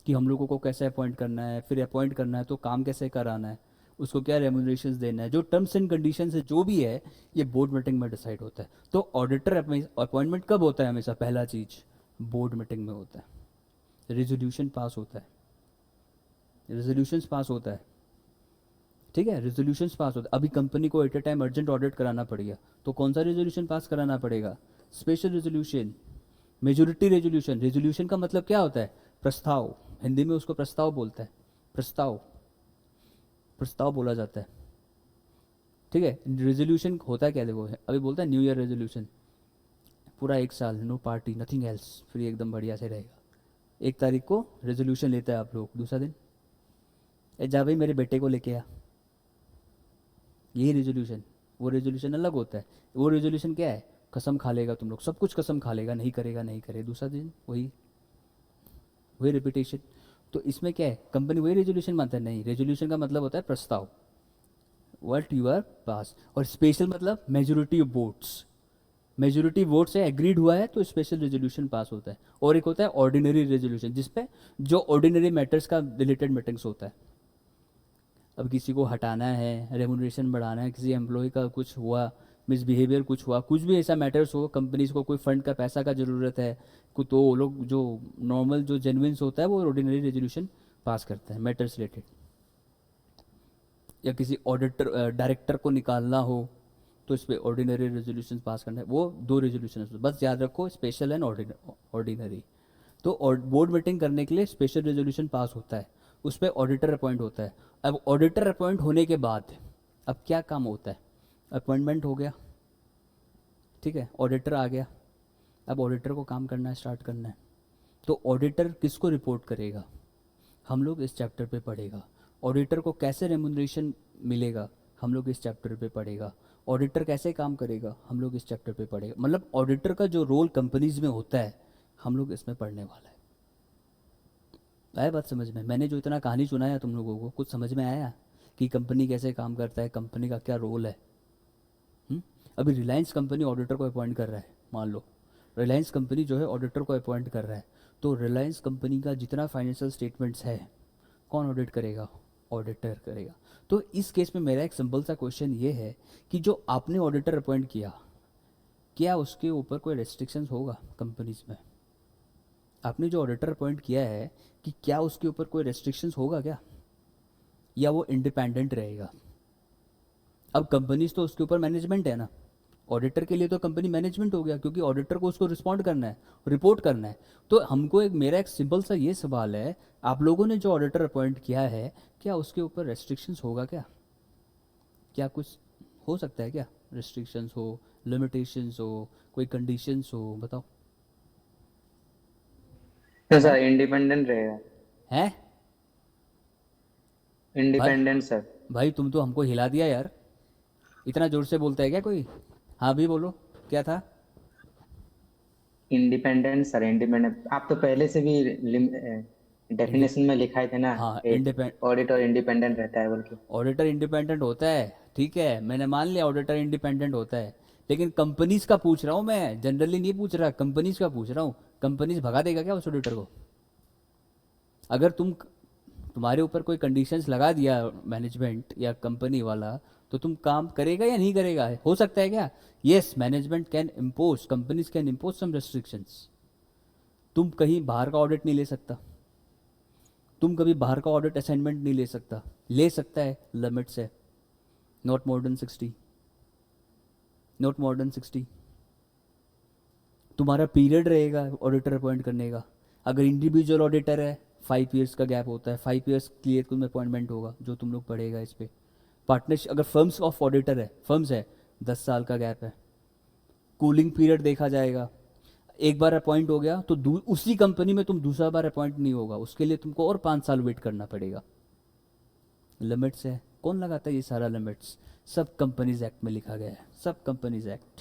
कि हम लोगों को कैसे अपॉइंट करना है, फिर अपॉइंट करना है तो काम कैसे कराना है, उसको क्या रेमुनरेशंस देना है, जो टर्म्स एंड कंडीशंस है जो भी है, ये बोर्ड मीटिंग में डिसाइड होता है। तो ऑडिटर अपॉइंटमेंट कब होता है? हमेशा पहला चीज बोर्ड मीटिंग में होता है। रेजोल्यूशन पास होता है, रेजोल्यूशंस पास होता है। ठीक है, रेजोल्यूशंस पास होता है। अभी कंपनी को at a time urgent audit कराना पड़ेगा, तो कौन सा रेजोल्यूशन पास कराना पड़ेगा? Special resolution, majority resolution. Resolution का मतलब क्या होता है? प्रस्ताव, हिंदी में उसको प्रस्ताव बोलता है। प्रस्ताव, प्रस्ताव बोला जाता है। ठीक है, रेजोल्यूशन होता है क्या? देखो, अभी बोलता है न्यू ईयर रेजोल्यूशन, पूरा एक साल नो पार्टी नथिंग एल्स, फिर एकदम बढ़िया से रहेगा। 1 तारीख को रेजोल्यूशन लेता है आप लोग, दूसरा दिन ए जा भाई मेरे बेटे को लेके आ, यही रेजोल्यूशन। वो रेजोल्यूशन अलग होता है। वो रेजोल्यूशन क्या है? कसम खा लेगा तुम लोग, सब कुछ कसम खा लेगा, नहीं करेगा नहीं करे, दूसरा दिन वही वही रिपीटेशन। तो इसमें क्या है, कंपनी वही रेजोल्यूशन मानता है? नहीं, रेजोल्यूशन का मतलब होता है प्रस्ताव, व्हाट यू आर पास। और स्पेशल मतलब majority of votes, majority vote से एग्रीड हुआ है तो स्पेशल रेजोल्यूशन पास होता है। और एक होता है ऑर्डिनरी रेजोल्यूशन, जिसपे जो ऑर्डिनरी मैटर्स का रिलेटेड मीटिंग्स होता है। अब किसी को हटाना है, रेमुनरेशन बढ़ाना है, किसी एम्प्लॉय का कुछ हुआ, मिसबिहेवियर कुछ हुआ, कुछ भी ऐसा मैटर्स हो, कंपनीज को कोई फंड का पैसा का ज़रूरत है, तो वो लोग जो नॉर्मल जो जेन्युइन्स होता है वो ऑर्डिनरी रेजोल्यूशन पास करता है मैटर्स रिलेटेड। या किसी ऑडिटर डायरेक्टर को निकालना हो तो इस पर ऑर्डिनरी रेजोल्यूशन पास करना है। वो 2 रेजोल्यूशन बस याद रखो, स्पेशल एंड ऑर्डिनरी। तो बोर्ड मीटिंग करने के लिए स्पेशल रेजोल्यूशन पास होता है, उस पर ऑडिटर अपॉइंट होता है। अब ऑडिटर अपॉइंट होने के बाद अब क्या काम होता है? अपॉइंटमेंट हो गया, ठीक है, ऑडिटर आ गया, अब ऑडिटर को काम करना है, स्टार्ट करना है। तो ऑडिटर किसको रिपोर्ट करेगा? हम लोग इस चैप्टर पे पढ़ेगा। ऑडिटर को कैसे रेमुनरेशन मिलेगा? हम लोग इस चैप्टर पे पढ़ेगा। ऑडिटर कैसे काम करेगा? हम लोग इस चैप्टर पे पढ़ेगा। मतलब ऑडिटर का जो रोल कंपनीज में होता है, हम लोग इसमें पढ़ने वाला है। आया बात समझ में? मैंने जो इतना कहानी सुनाया तुम लोगों को, कुछ समझ में आया कि कंपनी कैसे काम करता है, कंपनी का क्या रोल है? हुँ? अभी रिलायंस कंपनी ऑडिटर को अपॉइंट कर रहा है, मान लो रिलायंस कंपनी जो है ऑडिटर को अपॉइंट कर रहा है, तो रिलायंस कंपनी का जितना फाइनेंशियल स्टेटमेंट्स है कौन ऑडिट करेगा? ऑडिटर करेगा। तो इस केस में मेरा एक सिंपल सा क्वेश्चन ये है कि जो आपने ऑडिटर अपॉइंट किया, क्या उसके ऊपर कोई रेस्ट्रिक्शंस होगा कंपनीज में? आपने जो ऑडिटर अपॉइंट किया है, कि क्या उसके ऊपर कोई रेस्ट्रिक्शंस होगा क्या, या वो इंडिपेंडेंट रहेगा? अब कंपनीज तो उसके ऊपर मैनेजमेंट है ना, ऑडिटर के लिए तो कंपनी मैनेजमेंट हो गया, क्योंकि ऑडिटर को उसको रिस्पॉन्ड करना है, रिपोर्ट करना है। तो हमको मेरा एक सिंपल सा ये सवाल है, आप लोगों ने जो ऑडिटर अपॉइंट किया है, क्या उसके ऊपर रेस्ट्रिक्शंस होगा क्या? क्या कुछ हो सकता है क्या? रेस्ट्रिक्शंस हो, लिमिटेशंस हो, कोई कंडीशंस हो, बताओ। तो हैं? सर इंडिपेंडेंट रहेगा। हैं? भाई, इंडिपेंडेंट सर। भाई तुम तो हमको हिला दिया यार, इतना जोर से बोलता है क्या कोई? हाँ भी बोलो, क्या था? Independent sir, independent. आप तो पहले से भी इंडि डेफिनेशन में लिखाए थे ना, हाँ, एक ऑडिटर इंडिपेंडेंट रहता है बोल के। ऑडिटर इंडिपेंडेंट होता है, ठीक है, मैंने मान लिया ऑडिटर इंडिपेंडेंट होता है, लेकिन कंपनीज का पूछ रहा हूँ मैं, जनरली नहीं पूछ रहा, कंपनीज का पूछ रहा हूँ। कंपनीज भगा देगा क्या उस ऑडिटर को? अगर तुम्हारे ऊपर कोई कंडीशंस लगा दिया मैनेजमेंट या कंपनी वाला, तो तुम काम करेगा या नहीं करेगा? हो सकता है क्या? Yes, management can impose, companies can impose some restrictions. तुम कहीं बाहर का ऑडिट नहीं ले सकता, तुम कभी बाहर का ऑडिट असाइनमेंट नहीं ले सकता। ले सकता है, लिमिट्स है, not more than 60, not more than 60। तुम्हारा पीरियड रहेगा ऑडिटर अपॉइंट करने का। अगर इंडिविजुअल ऑडिटर है, 5 ईयर्स का गैप होता है, 5 ईयर्स क्लियर तुम्हें अपॉइंटमेंट होगा, जो तुम लोग पढ़ेगा इस पे। पार्टनरशिप, अगर फर्म्स ऑफ ऑडिटर है, फर्म्स है, 10 साल का गैप है। कूलिंग पीरियड देखा जाएगा, एक बार अपॉइंट हो गया तो उसी कंपनी में तुम दूसरा बार अपॉइंट नहीं होगा, उसके लिए तुमको और 5 साल वेट करना पड़ेगा। लिमिट्स है, कौन लगाता है ये सारा लिमिट्स? सब कंपनीज एक्ट में लिखा गया है, सब कंपनीज एक्ट,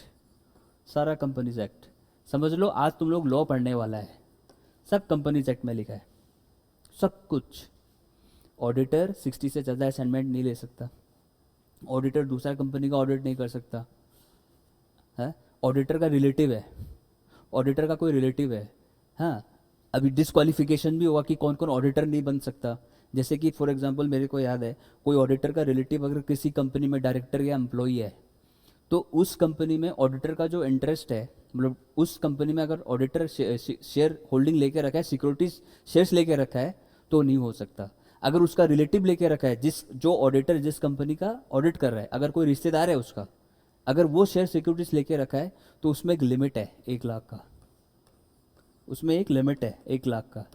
सारा कंपनीज एक्ट। समझ लो आज तुम लोग लॉ पढ़ने वाला है, सब कंपनीज एक्ट में लिखा है, सब कुछ। ऑडिटर 60 से ज़्यादा असाइनमेंट नहीं ले सकता, ऑडिटर दूसरा कंपनी का ऑडिट नहीं कर सकता है, ऑडिटर का रिलेटिव है, ऑडिटर का कोई रिलेटिव है। हाँ, अभी डिस्क्वालिफिकेशन भी हुआ कि कौन कौन ऑडिटर नहीं बन सकता। जैसे कि फॉर एग्जांपल मेरे को याद है, कोई ऑडिटर का रिलेटिव अगर किसी कंपनी में डायरेक्टर या एम्प्लॉई है, तो उस कंपनी में ऑडिटर का जो इंटरेस्ट है, मतलब उस कंपनी में अगर ऑडिटर शेयर होल्डिंग लेके रखा है, सिक्योरिटीज शेयर्स लेके रखा है, तो नहीं हो सकता। अगर उसका रिलेटिव लेके रखा है, जो ऑडिटर जिस कंपनी का ऑडिट कर रहा है, अगर कोई रिश्तेदार है उसका, अगर वो शेयर सिक्योरिटीज लेके रखा है, तो उसमें एक लिमिट है 1 लाख का, उसमें एक लिमिट है 1 लाख का।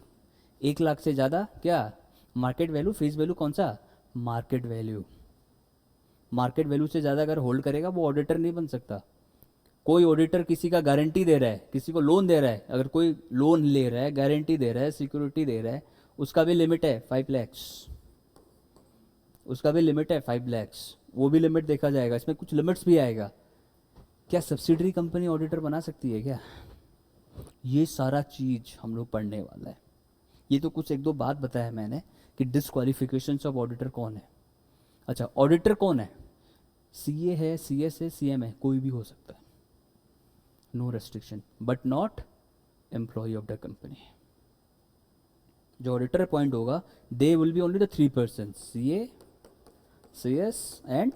1 लाख से ज़्यादा क्या? मार्केट वैल्यू, फेस वैल्यू कौन सा? Market value. मार्केट वैल्यू से ज़्यादा अगर होल्ड करेगा वो ऑडिटर नहीं बन सकता। कोई ऑडिटर किसी का गारंटी दे रहा है, किसी को लोन दे रहा है, अगर कोई लोन ले रहा है, गारंटी दे रहा है, सिक्योरिटी दे रहा है, उसका भी लिमिट है 5 लैक्स, उसका भी लिमिट है 5 लैक्स, वो भी लिमिट देखा जाएगा, इसमें कुछ लिमिट्स भी आएगा। क्या सब्सिडरी कंपनी ऑडिटर बना सकती है क्या? ये सारा चीज हम लोग पढ़ने वाला है। ये तो कुछ एक दो बात बताया मैंने कि डिस्क्वालिफिकेशन ऑफ ऑडिटर कौन है। अच्छा, ऑडिटर कौन है? सीए है, सीएस है, सीएम है, कोई भी हो सकता है, no restriction, but not employ of the company. जो ऑडिटर अपॉइंट होगा, they will be only the 3 person, CA, CS and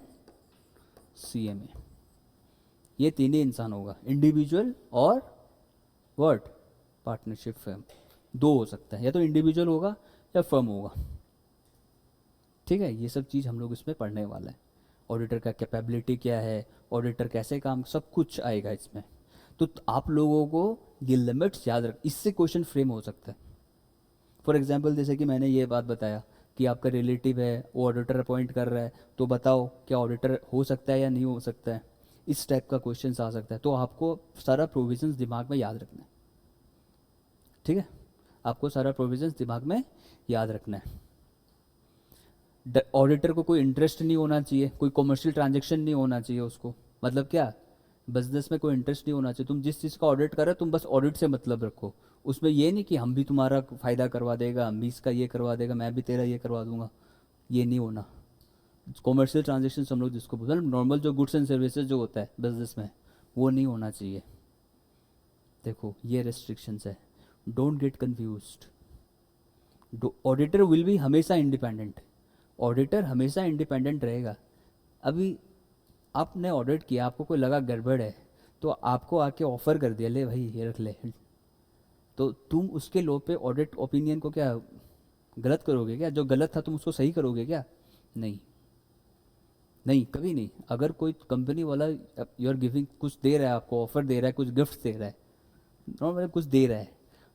CMA. ये तीन ही इंसान होगा, इंडिविजुअल और वर्ड पार्टनरशिप फर्म। दो हो सकता है, या तो इंडिविजुअल होगा या फर्म होगा। ठीक है, ये सब चीज़ हम लोग इसमें पढ़ने वाला है। ऑडिटर का कैपेबिलिटी क्या है, ऑडिटर कैसे काम, सब कुछ आएगा इसमें। तो आप लोगों को ये लिमिट्स याद रख, इससे क्वेश्चन फ्रेम हो सकता है। फॉर एग्जाम्पल जैसे कि मैंने ये बात बताया कि आपका रिलेटिव है, वो ऑडिटर अपॉइंट कर रहा है, तो बताओ क्या ऑडिटर हो सकता है या नहीं हो सकता है? इस टाइप का क्वेश्चन आ सकता है। तो आपको सारा प्रोविजंस दिमाग में याद रखना है, ठीक है, आपको सारा प्रोविजंस दिमाग में याद रखना है। ऑडिटर को कोई इंटरेस्ट नहीं होना चाहिए, कोई कॉमर्शियल ट्रांजेक्शन नहीं होना चाहिए उसको। मतलब क्या? बिजनेस में कोई इंटरेस्ट नहीं होना चाहिए। तुम जिस चीज़ का ऑडिट कर रहे हो, तुम बस ऑडिट से मतलब रखो, उसमें ये नहीं कि हम भी तुम्हारा फ़ायदा करवा देगा, हम भी इसका ये करवा देगा, मैं भी तेरा ये करवा दूंगा, ये नहीं होना। कॉमर्शियल ट्रांजेक्शन हम लोग जिसको बोलते हैं, नॉर्मल जो गुड्स एंड सर्विसेज जो होता है बिजनेस में, वो नहीं होना चाहिए। देखो ये रेस्ट्रिक्शंस है, don't get confused. Auditor will be हमेशा इंडिपेंडेंट, ऑडिटर हमेशा इंडिपेंडेंट रहेगा। अभी आपने ऑडिट किया, आपको कोई लगा गड़बड़ है, तो आपको आके ऑफर कर दिया, ले भाई ये रख ले, तो तुम उसके लो पे ऑडिट ओपिनियन को क्या गलत करोगे क्या? जो गलत था तुम उसको सही करोगे क्या? नहीं। नहीं, कभी नहीं। अगर कोई कंपनी वाला यू आर गिविंग, कुछ दे रहा है आपको, ऑफर दे रहा है, कुछ गिफ्ट दे रहा है, नॉर्मली कुछ दे रहा है,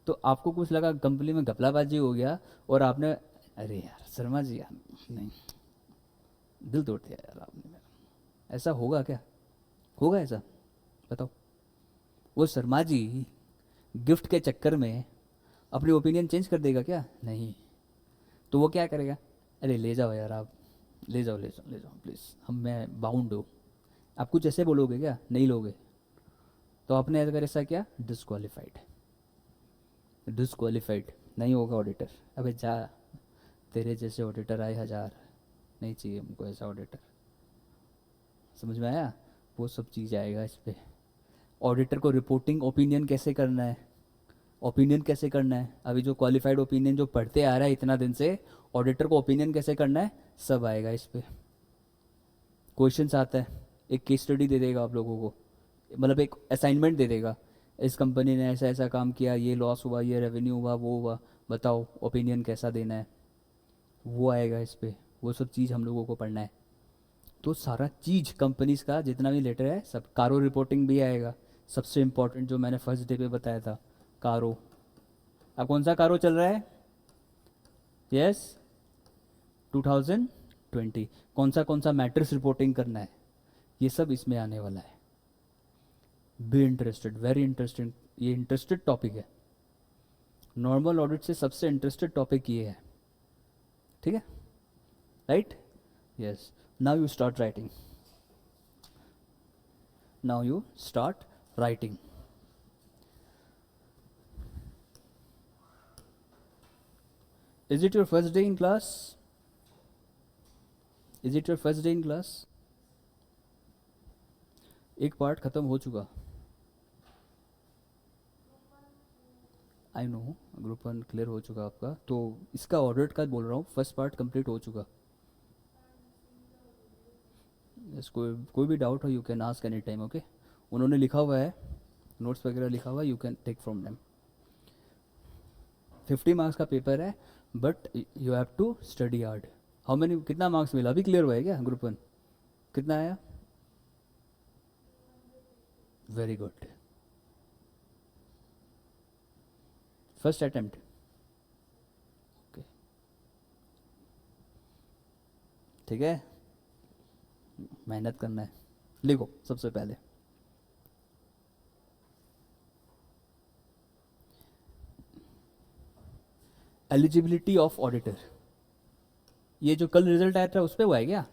तो आपको कुछ लगा कंपनी में घपलाबाजी हो गया और आपने, अरे यार शर्मा जी यार, नहीं, दिल तोड़ दिया यार आपने मेरा, ऐसा होगा क्या? होगा ऐसा? बताओ। वो शर्मा जी गिफ्ट के चक्कर में अपनी ओपिनियन चेंज कर देगा क्या? नहीं। तो वो क्या करेगा? अरे ले जाओ यार आप, ले जाओ ले जाओ ले जाओ प्लीज़, हम मैं बाउंड हूँ। आप कुछ ऐसे बोलोगे क्या? नहीं लोगे। तो आपने अगर ऐसा किया, डिस्क्वालिफाइड, डिस्क्वालिफाइड, नहीं होगा ऑडिटर। अबे जा, तेरे जैसे ऑडिटर आए हजार, नहीं चाहिए हमको ऐसा ऑडिटर। समझ में आया? वो सब चीज़ आएगा इस पे। ऑडिटर को रिपोर्टिंग ओपिनियन कैसे करना है, ओपिनियन कैसे करना है, अभी जो क्वालिफाइड ओपिनियन जो पढ़ते आ रहा है इतना दिन से, ऑडिटर को ओपिनियन कैसे करना है, सब आएगा इस पे। क्वेश्चंस आता है, एक केस स्टडी दे देगा आप लोगों को, मतलब एक असाइनमेंट दे देगा, इस कंपनी ने ऐसा ऐसा काम किया, ये लॉस हुआ, ये रेवेन्यू हुआ, वो हुआ, बताओ ओपिनियन कैसा देना है, वो आएगा इस पे। वो सब चीज़ हम लोगों को पढ़ना है। तो सारा चीज़ कंपनीज का जितना भी लेटर है सब, कारो रिपोर्टिंग भी आएगा। सबसे इम्पोर्टेंट जो मैंने फर्स्ट डे पे बताया था, कारो। अब कौन सा कारो चल रहा है? यस, 2020। कौन सा मैट्रिक्स रिपोर्टिंग करना है, ये सब इसमें आने वाला है। बी इंटरेस्टेड, वेरी इंटरेस्टिंग, ये इंटरेस्टेड टॉपिक है। नॉर्मल ऑडिट से सबसे इंटरेस्टेड टॉपिक ये है, ठीक है? Right? Yes. Now you start writing, now you start writing. Is it your first day in class? Is it your first day in class? एक part खत्म हो चुका, I know, group one clear हो चुका आपका, तो इसका ऑडिट का बोल रहा हूँ, फर्स्ट पार्ट कंप्लीट हो चुका। यस, कोई भी डाउट हो you can ask any time, okay? उन्होंने लिखा हुआ है, नोट्स वगैरह लिखा हुआ है, you can take from them. 50 marks का पेपर है, but you have to study hard. How many, कितना मार्क्स मिला? अभी क्लियर हुआ है क्या ग्रुप वन? कितना आया? Very good, first attempt, okay, ठीक है, मेहनत करना है। लिखो सबसे पहले, एलिजिबिलिटी ऑफ ऑडिटर। ये जो कल रिजल्ट आया था उस पर हुआ है क्या?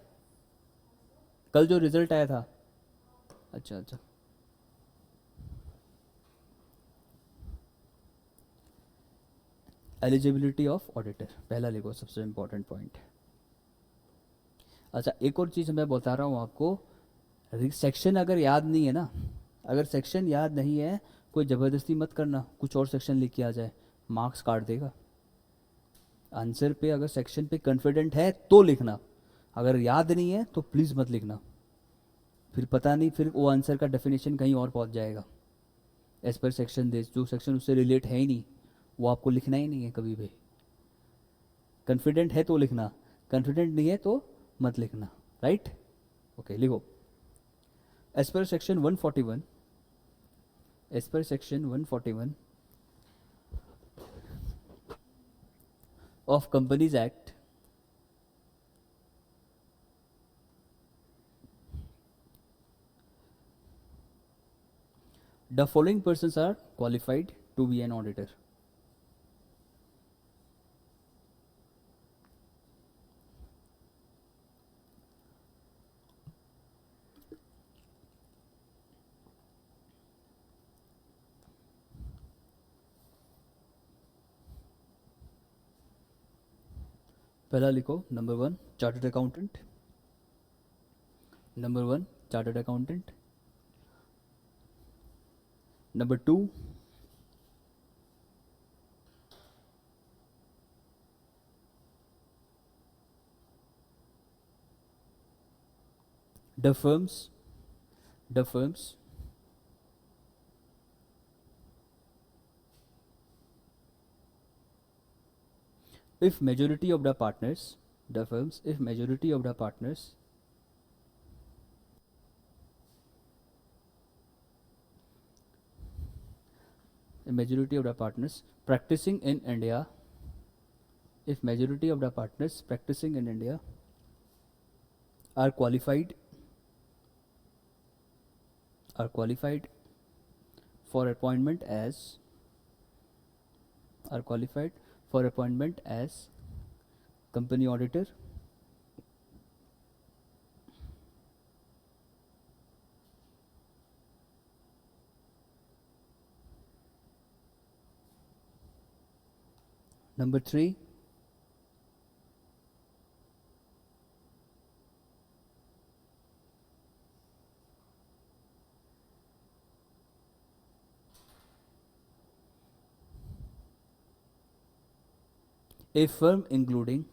कल जो रिजल्ट आया था, अच्छा अच्छा। एलिजिबिलिटी ऑफ ऑडिटर पहला लिखो, सबसे इंपॉर्टेंट पॉइंट। अच्छा, एक और चीज़ मैं बता रहा हूँ आपको, सेक्शन अगर याद नहीं है ना, अगर सेक्शन याद नहीं है, कोई ज़बरदस्ती मत करना, कुछ और सेक्शन लिख के आ जाए, मार्क्स काट देगा। आंसर पे अगर सेक्शन पे कॉन्फिडेंट है तो लिखना, अगर याद नहीं है तो प्लीज़ मत लिखना, फिर पता नहीं, फिर वो आंसर का डेफिनेशन कहीं और पहुंच जाएगा। एज पर सेक्शन दे, जो सेक्शन उससे रिलेट है ही नहीं, वो आपको लिखना ही नहीं है कभी भी। कॉन्फिडेंट है तो लिखना, कॉन्फिडेंट नहीं है तो मत लिखना, राइट? ओके, लिखो। As per section 141, as per section 141 of Companies Act, the following persons are qualified to be an auditor. पहला लिखो, number 1 chartered accountant, number 1 chartered accountant, number 2 the firms if majority of the partners, the firms if majority of the partners a majority of the partners practicing in India, if majority of the partners practicing in India are qualified for appointment as company auditor, number 3, a firm including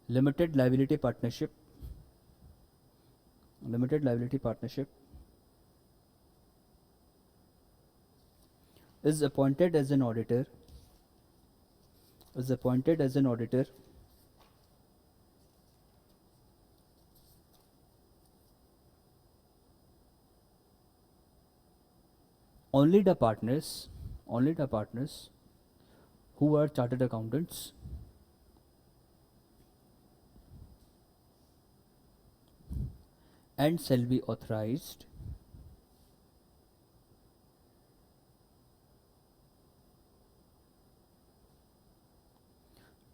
limited liability partnership is appointed as an auditor only the partners who are chartered accountants and shall be authorized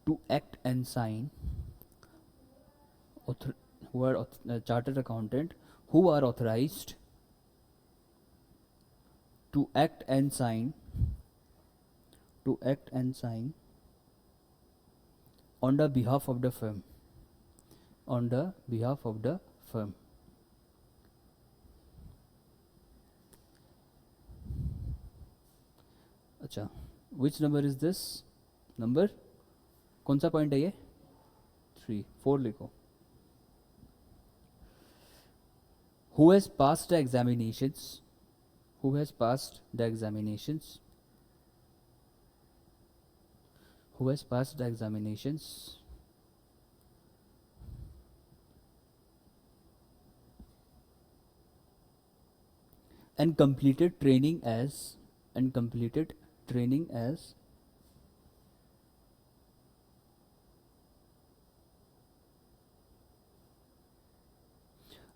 to act and sign chartered accountant who are authorized to act and sign on the behalf of the firm अच्छा, which number is this? number कौन सा point है ये? 3, 4 लिखो. Who has passed the examinations and completed training as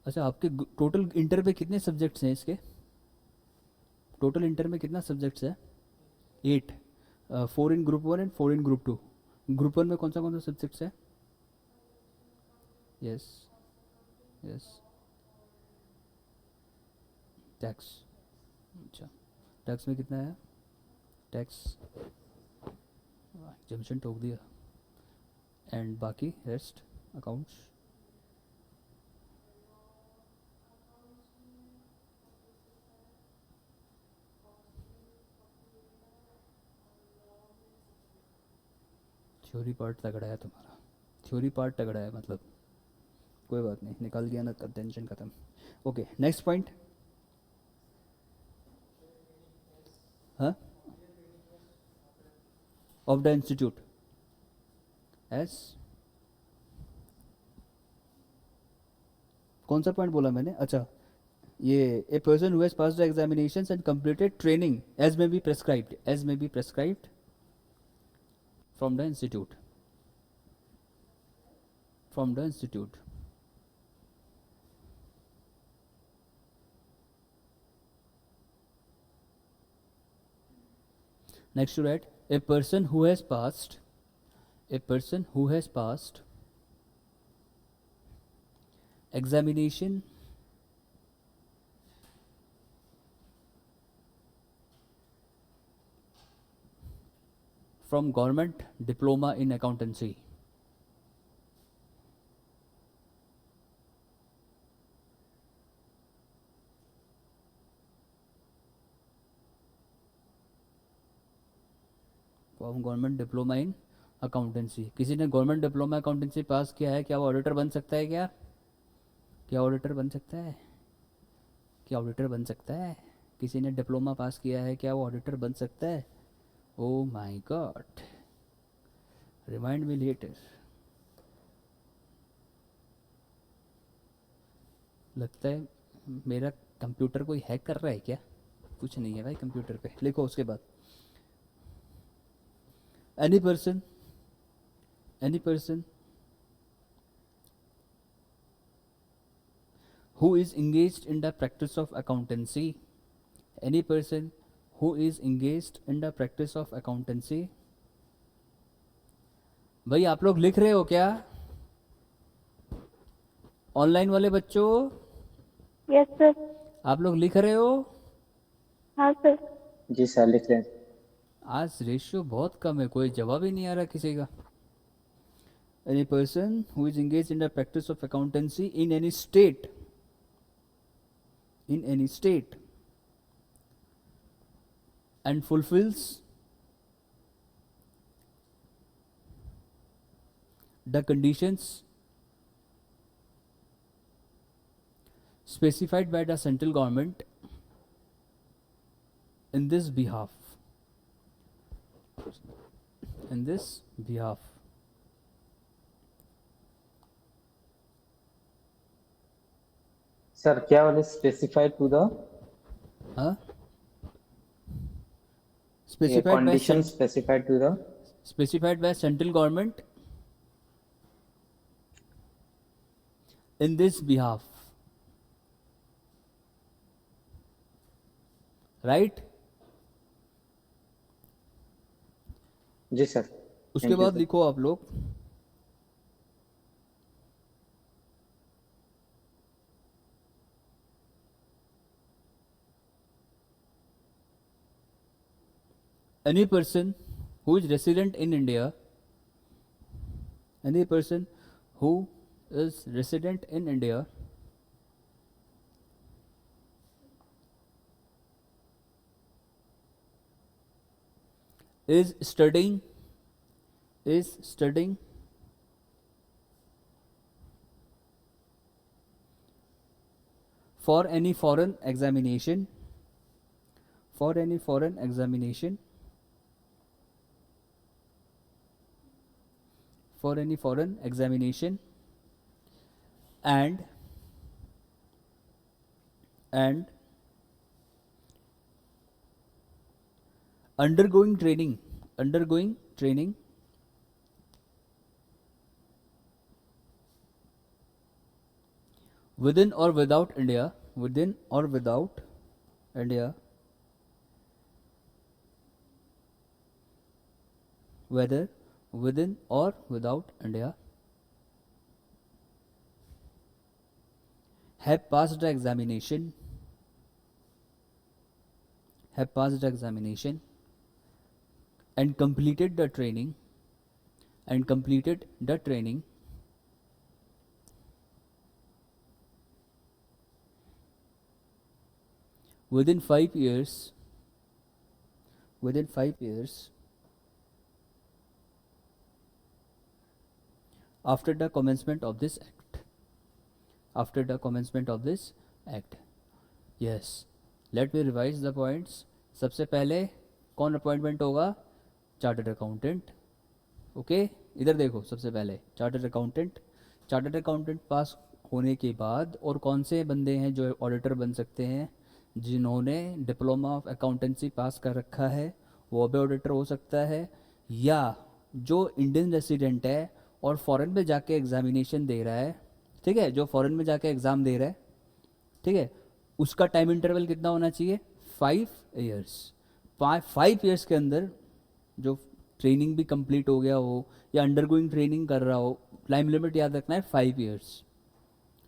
अच्छा, आपके total inter पे कितने सब्जेक्ट्स हैं इसके? टोटल इंटर में कितना सब्जेक्ट्स है? 8, 4 in group 1 and 4 in group 2. Group 1 में कौन सा सब्जेक्ट्स है? Yes tax. अच्छा, टैक्स में कितना है? टैक्स एग्जामिनेशन टोक दिया, एंड बाकी रेस्ट अकाउंट्स. थ्योरी पार्ट तगड़ा है तुम्हारा, मतलब कोई बात नहीं, निकल गया ना, टेंशन खत्म. Okay, next point. हाँ, ऑफ द इंस्टीट्यूट एस, कौन सा पॉइंट बोला मैंने? अच्छा, ये a person who has passed the examinations and completed training as may be prescribed from the institute. Next to write a person who has passed examination from government diploma in accountancy. From government diploma in accountancy. किसी ने government diploma accountancy पास किया है, क्या वो auditor बन सकता है? क्या ऑडिटर बन सकता है? किसी ने डिप्लोमा पास किया है, क्या वो ऑडिटर बन सकता है? Oh my God. Remind me later. लगता है मेरा कंप्यूटर कोई हैक कर रहा है क्या? कुछ नहीं है भाई कंप्यूटर पे। लिखो उसके बाद, any person, any person who is engaged in the practice of accountancy, any person who is engaged in the practice of accountancy। भाई आप लोग लिख रहे हो क्या? ऑनलाइन वाले बच्चों, यस सर। आप लोग लिख रहे हो? हाँ सर। जी सर, लिख रहे हैं। आज रेशियो बहुत कम है, कोई जवाब ही नहीं आ रहा किसी का। Any person who is engaged in the practice of accountancy in any state, in any state, and fulfills the conditions specified by the central government in this behalf, in this behalf। Sir क्या वाले specified to the हाँ, ये specified by condition specified to the specified by central government in this behalf, right? जी sir. उसके Thank you, बाद sir. लिखो आप लोग, any person who is resident in India, any person who is resident in India is studying for any foreign examination, for any foreign examination, for any foreign examination, and undergoing training within or without India, within or without India, whether within or without India, have passed the examination, have passed the examination and completed the training, and completed the training within 5 years, within 5 years after the commencement of this act, after the commencement of this act। yes, let me revise the points। सबसे पहले कौन appointment होगा? Chartered accountant. Okay, इधर देखो, सबसे पहले chartered accountant. Chartered accountant पास होने के बाद और कौन से बंदे हैं जो ऑडिटर बन सकते हैं? जिन्होंने डिप्लोमा ऑफ अकाउंटेंसी पास कर रखा है वो भी ऑडिटर हो सकता है, या जो इंडियन रेसिडेंट है और फॉरेन में जाके एग्जामिनेशन दे रहा है, ठीक है, जो फॉरेन में जाके एग्ज़ाम दे रहा है, ठीक है, उसका टाइम इंटरवल कितना होना चाहिए? 5 ईयर्स। 5 ईयर्स के अंदर जो ट्रेनिंग भी कंप्लीट हो गया हो या अंडरगोइंग ट्रेनिंग कर रहा हो, टाइम लिमिट याद रखना है 5 ईयर्स,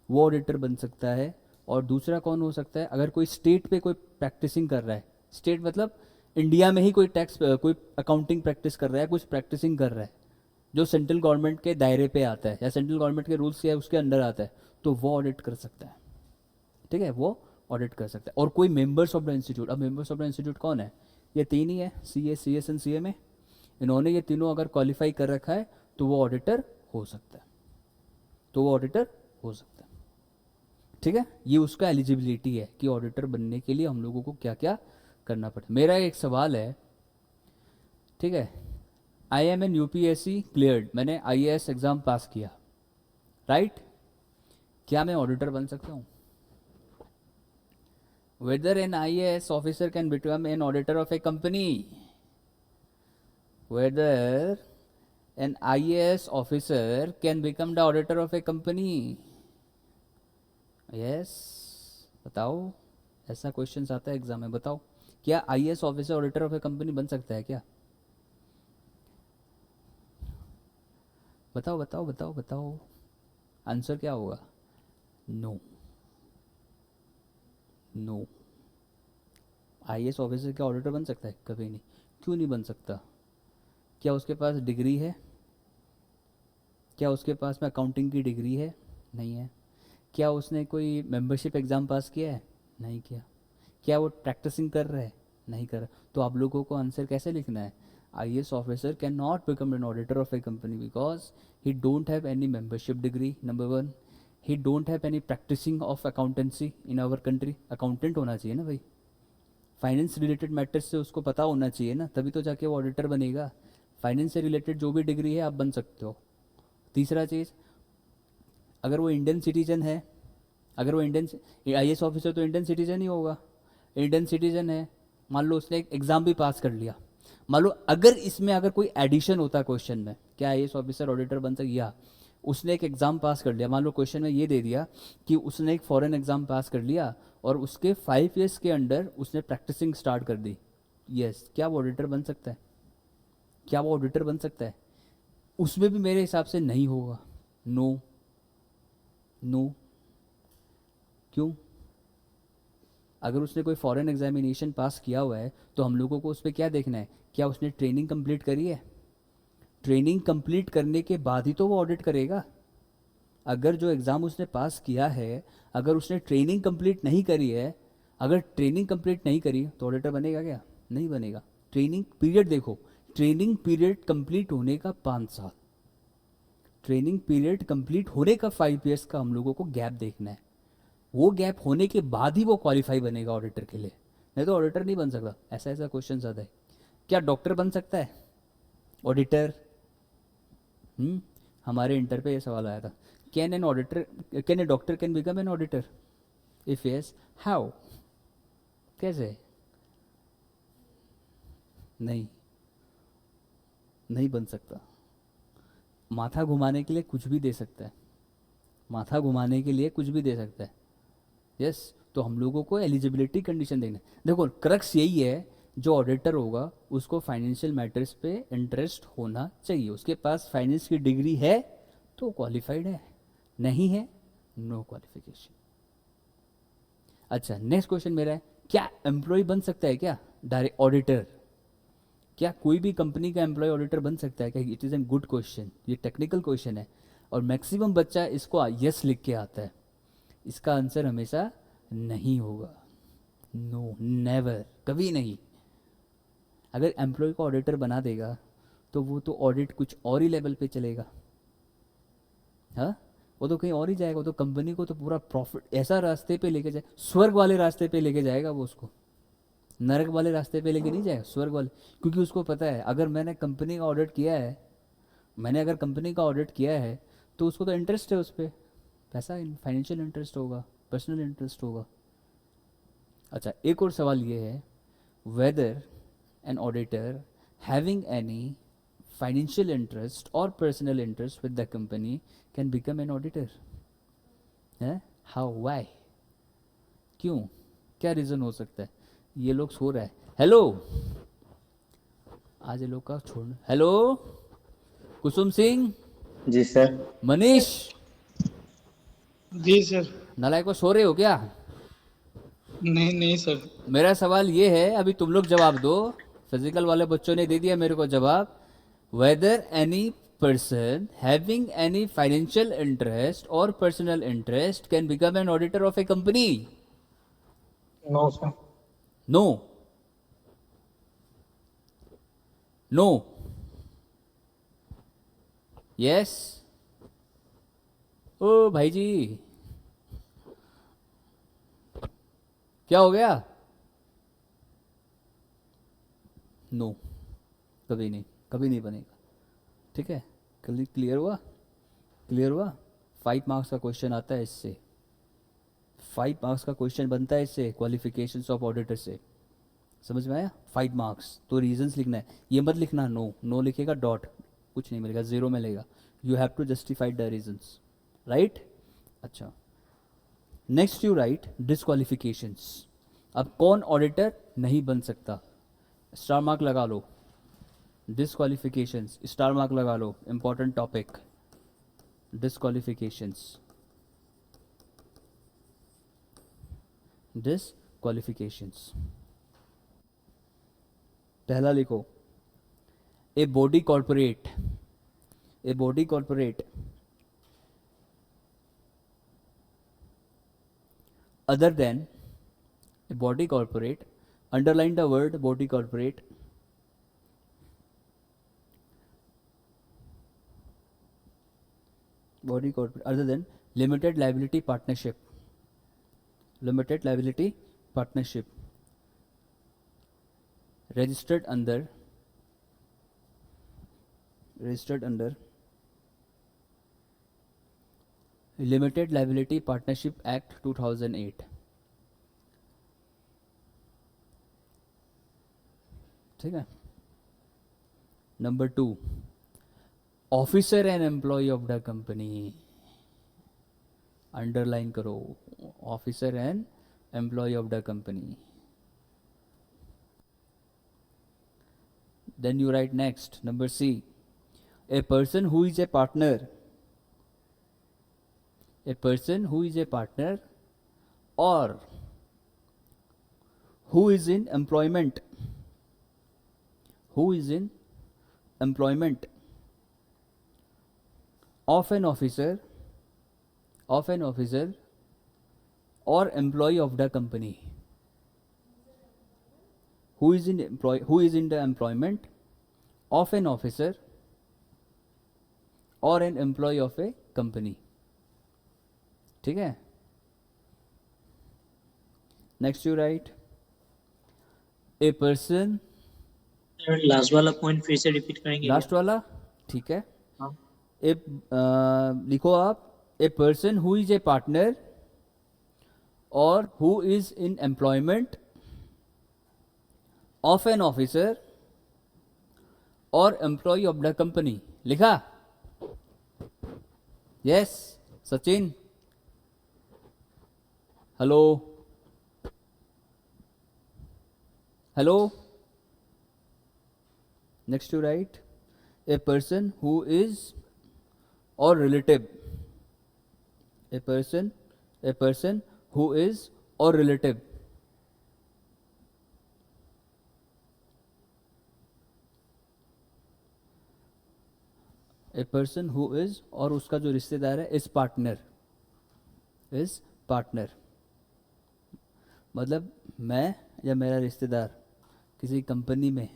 वो ऑडिटर बन सकता है। और दूसरा कौन हो सकता है? अगर कोई स्टेट पे कोई प्रैक्टिसिंग कर रहा है, स्टेट मतलब इंडिया में ही कोई टैक्स, कोई अकाउंटिंग प्रैक्टिस कर रहा है, कुछ प्रैक्टिसिंग कर रहा है जो सेंट्रल गवर्नमेंट के दायरे पे आता है या सेंट्रल गवर्नमेंट के रूल्स या उसके अंडर आता है, तो वो ऑडिट कर सकता है, ठीक है, वो ऑडिट कर सकता है। और कोई मेंबर्स ऑफ द इंस्टीट्यूट, अब मेंबर्स ऑफ द इंस्टीट्यूट कौन है? ये 3 ही है, CS एंड CA में। इन्होंने ये तीनों अगर क्वालिफाई कर रखा है तो वो ऑडिटर हो सकता है, तो वो ऑडिटर हो सकता है, ठीक है। ये उसका एलिजिबिलिटी है कि ऑडिटर बनने के लिए हम लोगों को क्या क्या करना पड़ता है। मेरा एक सवाल है, ठीक है, I am an UPSC cleared, मैंने IAS एग्ज़ाम पास किया, राइट, क्या मैं ऑडिटर बन सकता हूँ? whether an IAS officer can become an auditor of a company. Whether an IAS officer can become the auditor of a company. Yes, बताओ, ऐसा question आता है एग्जाम में, बताओ क्या IAS officer auditor of a company बन सकता है क्या? बताओ बताओ बताओ बताओ, आंसर क्या होगा? No, no. IAS ऑफिसर क्या ऑडिटर बन सकता है? कभी नहीं। क्यों नहीं बन सकता? क्या उसके पास डिग्री है? क्या उसके पास में अकाउंटिंग की डिग्री है? नहीं है। क्या उसने कोई मेंबरशिप एग्ज़ाम पास किया है? नहीं किया। क्या वो प्रैक्टिसिंग कर रहा है? नहीं कर रहा। तो आप लोगों को आंसर कैसे लिखना है? IAS officer can not become an auditor of a company because he don't have any membership degree, number one. He don't have any practicing of accountancy in our country. Accountant होना चाहिए ना भाई, finance related matters से उसको पता होना चाहिए ना, तभी तो जाके वो ऑडिटर बनेगा। फाइनेंस से रिलेटेड जो भी डिग्री है आप बन सकते हो। तीसरा चीज़, अगर वो इंडियन सिटीजन है, अगर वो इंडियन IAS ऑफिसर तो इंडियन सिटीजन ही होगा। इंडियन सिटीजन है, मान लो उसने एक एग्ज़ाम भी पास कर लिया, मान लो अगर इसमें अगर कोई एडिशन होता क्वेश्चन में, क्या IAS ऑफिसर ऑडिटर बन सकता, या उसने एक एग्ज़ाम पास कर लिया, मान लो क्वेश्चन में ये दे दिया कि उसने एक फॉरेन एग्ज़ाम पास कर लिया और उसके 5 ईयर्स के अंडर उसने प्रैक्टिसिंग स्टार्ट कर दी, यस, क्या वो ऑडिटर बन सकता है? क्या वो ऑडिटर बन सकता है? उसमें भी मेरे हिसाब से नहीं होगा। No, no. क्यों? अगर उसने कोई फॉरेन एग्जामिनेशन पास किया हुआ है तो हम लोगों को उस पर क्या देखना है? क्या उसने ट्रेनिंग कंप्लीट करी है? ट्रेनिंग कंप्लीट करने के बाद ही तो वो ऑडिट करेगा। अगर जो एग्ज़ाम उसने पास किया है, अगर उसने ट्रेनिंग कंप्लीट नहीं करी है, अगर ट्रेनिंग कंप्लीट नहीं करी तो ऑडिटर बनेगा क्या? नहीं बनेगा। ट्रेनिंग पीरियड देखो, ट्रेनिंग पीरियड कंप्लीट होने का 5 साल, ट्रेनिंग पीरियड कंप्लीट होने का 5 ईयर्स का हम लोगों को गैप देखना है। वो गैप होने के बाद ही वो क्वालिफाई बनेगा ऑडिटर के लिए, नहीं तो ऑडिटर नहीं बन सकता। ऐसा ऐसा क्वेश्चन आता है। क्या डॉक्टर बन सकता है ऑडिटर? हमारे इंटर पे ये सवाल आया था, can an auditor, can a doctor can become an auditor? If yes, how? कैसे? नहीं, नहीं बन सकता। माथा घुमाने के लिए कुछ भी दे सकता है, माथा घुमाने के लिए कुछ भी दे सकता है। यस, तो हम लोगों को एलिजिबिलिटी कंडीशन देखना है। देखो क्रक्स यही है, जो ऑडिटर होगा उसको फाइनेंशियल मैटर्स पे इंटरेस्ट होना चाहिए, उसके पास फाइनेंस की डिग्री है तो क्वालिफाइड है, नहीं है नो क्वालिफिकेशन। अच्छा, नेक्स्ट क्वेश्चन मेरा है, क्या एम्प्लॉय बन सकता है क्या डायरेक्ट ऑडिटर? क्या कोई भी कंपनी का एम्प्लॉय ऑडिटर बन सकता है क्या? It is a good question, ये टेक्निकल क्वेश्चन है और मैक्सिमम बच्चा इसको यस लिख के आता है। इसका आंसर हमेशा नहीं होगा। नो, नेवर, कभी नहीं। अगर एम्प्लॉय को ऑडिटर बना देगा तो वो तो ऑडिट कुछ और ही लेवल पे चलेगा। हाँ, वो तो कहीं और ही जाएगा, वो तो कंपनी को तो पूरा प्रॉफिट ऐसा रास्ते पे लेके जाए, स्वर्ग वाले रास्ते पे लेके जाएगा वो उसको, नरक वाले रास्ते पे लेके नहीं जाएगा, स्वर्ग वाले। क्योंकि उसको पता है अगर मैंने कंपनी का ऑडिट किया है, मैंने अगर कंपनी का ऑडिट किया है तो उसको तो इंटरेस्ट है उस पर, पैसा, फाइनेंशियल इंटरेस्ट होगा, पर्सनल इंटरेस्ट होगा। अच्छा, एक और सवाल ये है, whether an auditor having any financial interest or personal interest with the company can become an auditor? है, हाउ, वाई, क्यों, क्या रीज़न हो सकता है? ये लोग सो रहा है, हेलो, आज ये लोग का छोड़, हेलो, कुसुम सिंह, जी सर। मनीष, जी सर। नालायक को सो रहे हो क्या? नहीं नहीं सर। मेरा सवाल ये है, अभी तुम लोग जवाब दो, फिजिकल वाले बच्चों ने दे दिया मेरे को जवाब, whether any person having any financial interest or personal interest can become an auditor of a company? No sir. No, no, yes, oh भाई जी, क्या हो गया? नो, कभी नहीं, कभी नहीं बनेगा। ठीक है, क्लियर हुआ? क्लियर हुआ? 5 मार्क्स का क्वेश्चन आता है इससे, 5 मार्क्स का क्वेश्चन बनता है इससे, क्वालिफिकेशंस ऑफ ऑडिटर से। समझ में आया? 5 मार्क्स। तो रीजंस लिखना है, ये मत लिखना नो, नो लिखेगा डॉट, कुछ नहीं मिलेगा, जीरो मिलेगा। You have to justify the reasons, right? अच्छा, नेक्स्ट यू राइट डिसक्वालिफिकेशंस। अब कौन ऑडिटर नहीं बन सकता, स्टार मार्क लगा लो। डिसक्वालिफिकेशंस स्टार मार्क लगा लो, इंपॉर्टेंट टॉपिक। Disqualifications, disqualifications. पहला लिखो, a body corporate, a body corporate other than a body corporate, underline the word body corporate, body corporate other than limited liability partnership, limited liability partnership registered under Limited Liability Partnership Act 2008। ठीक है। Number 2, officer and employee of the company, underline करो, officer and employee of the company. Then you write next, number C, a person who is a partner, a person who is a partner or who is in employment, who is in employment of an officer or employee of the company, who is in the employment of an officer or an employee of a company। ठीक है। Next you write, a person, last वाला point फिर से repeat करेंगे? Last वाला, ठीक है। हाँ। लिखो आप, a person who is a partner or who is in employment of an officer or employee of the company. लिखा? Yes Sachin, hello hello. Next you write, a person who is or relative, a person who is or relative, a person who is or उसका जो रिश्तेदार है, is partner, is partner. मतलब मैं या मेरा रिश्तेदार किसी कंपनी में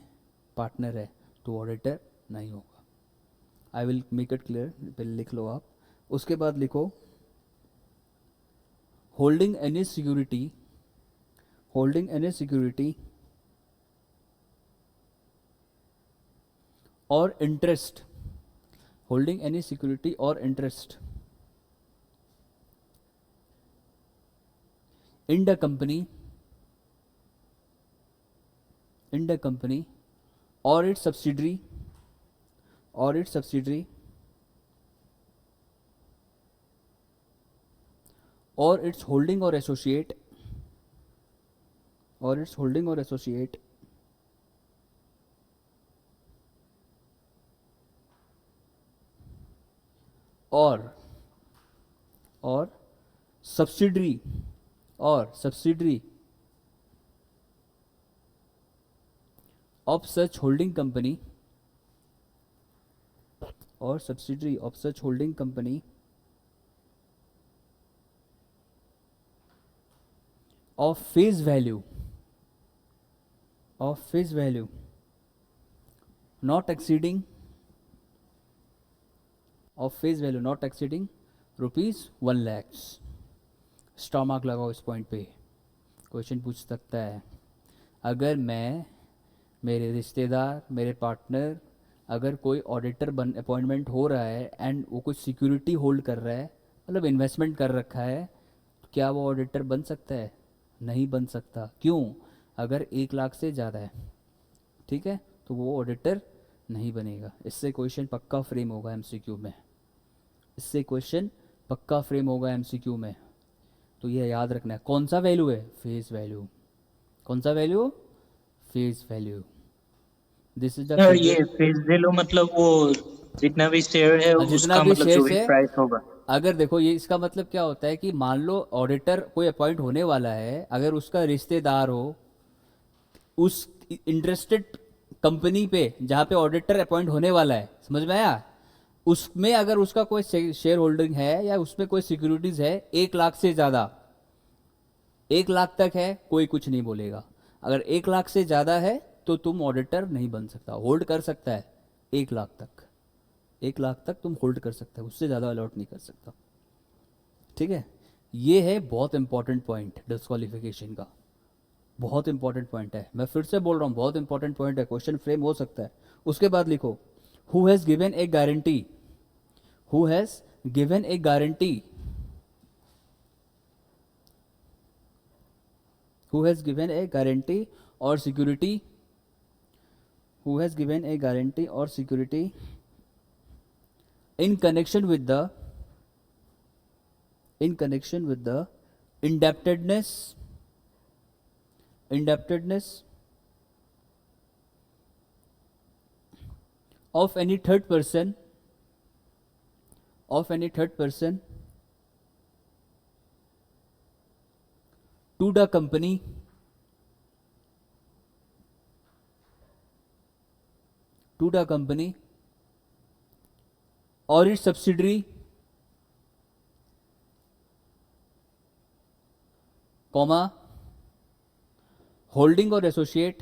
पार्टनर है तो ऑडिटर नहीं होगा। I will make it clear, पहले लिख लो आप। उसके बाद लिखो, होल्डिंग एनी सिक्योरिटी और interest, holding any security or interest in the company or its subsidiary or its holding or associate or subsidiary of such holding company of face value not exceeding ₹1 lakh. Star mark लगाओ इस point पे, question पूछ सकता है। अगर मैं, मेरे रिश्तेदार, मेरे पार्टनर, अगर कोई ऑडिटर अपॉइंटमेंट हो रहा है एंड वो कुछ सिक्योरिटी होल्ड कर रहा है, मतलब इन्वेस्टमेंट कर रखा है क्या वो ऑडिटर बन सकता है? नहीं बन सकता। क्यों? अगर 1 लाख से ज़्यादा है, ठीक है, तो वो ऑडिटर नहीं बनेगा। इससे क्वेश्चन पक्का फ्रेम होगा एमसीक्यू में, इससे क्वेश्चन पक्का फ्रेम होगा एमसीक्यू में। तो ये याद रखना है। कौन सा वैल्यू है? Face value. कौन सा value? Face value. This is the sir face ये वैल्यू। फेस वैल्यू मतलब वो जितना भी शेयर है जितना उसका भी मतलब जो शेयर्स भी है, प्राइस होगा। अगर देखो ये इसका मतलब क्या होता है कि मान लो ऑडिटर कोई अपॉइंट होने वाला है, अगर उसका रिश्तेदार हो उस इंटरेस्टेड कंपनी पे जहाँ पे ऑडिटर अपॉइंट होने वाला है, समझ में आया? उसमें अगर उसका कोई शेयर होल्डिंग है या उसमें कोई सिक्योरिटीज है 1 लाख से ज़्यादा, 1 लाख तक है, कोई कुछ नहीं बोलेगा। अगर 1 लाख से ज़्यादा है तो तुम ऑडिटर नहीं बन सकता। होल्ड कर सकता है 1 लाख तक, 1 लाख तक तुम होल्ड कर सकता है, उससे ज़्यादा अलॉट नहीं कर सकता। ठीक है, ये है बहुत इंपॉर्टेंट पॉइंट डिस्क्वालिफिकेशन का, बहुत इंपॉर्टेंट पॉइंट है। मैं फिर से बोल रहा हूँ, बहुत इंपॉर्टेंट पॉइंट है, क्वेश्चन फ्रेम हो सकता है। उसके बाद लिखो, who has given A guarantee, who has given A guarantee, who has given a guarantee or security, who has given a guarantee or security in connection with the, in connection with the indebtedness, indebtedness of any third person, of any third person to the company, to the company or its subsidiary, comma, holding or associate,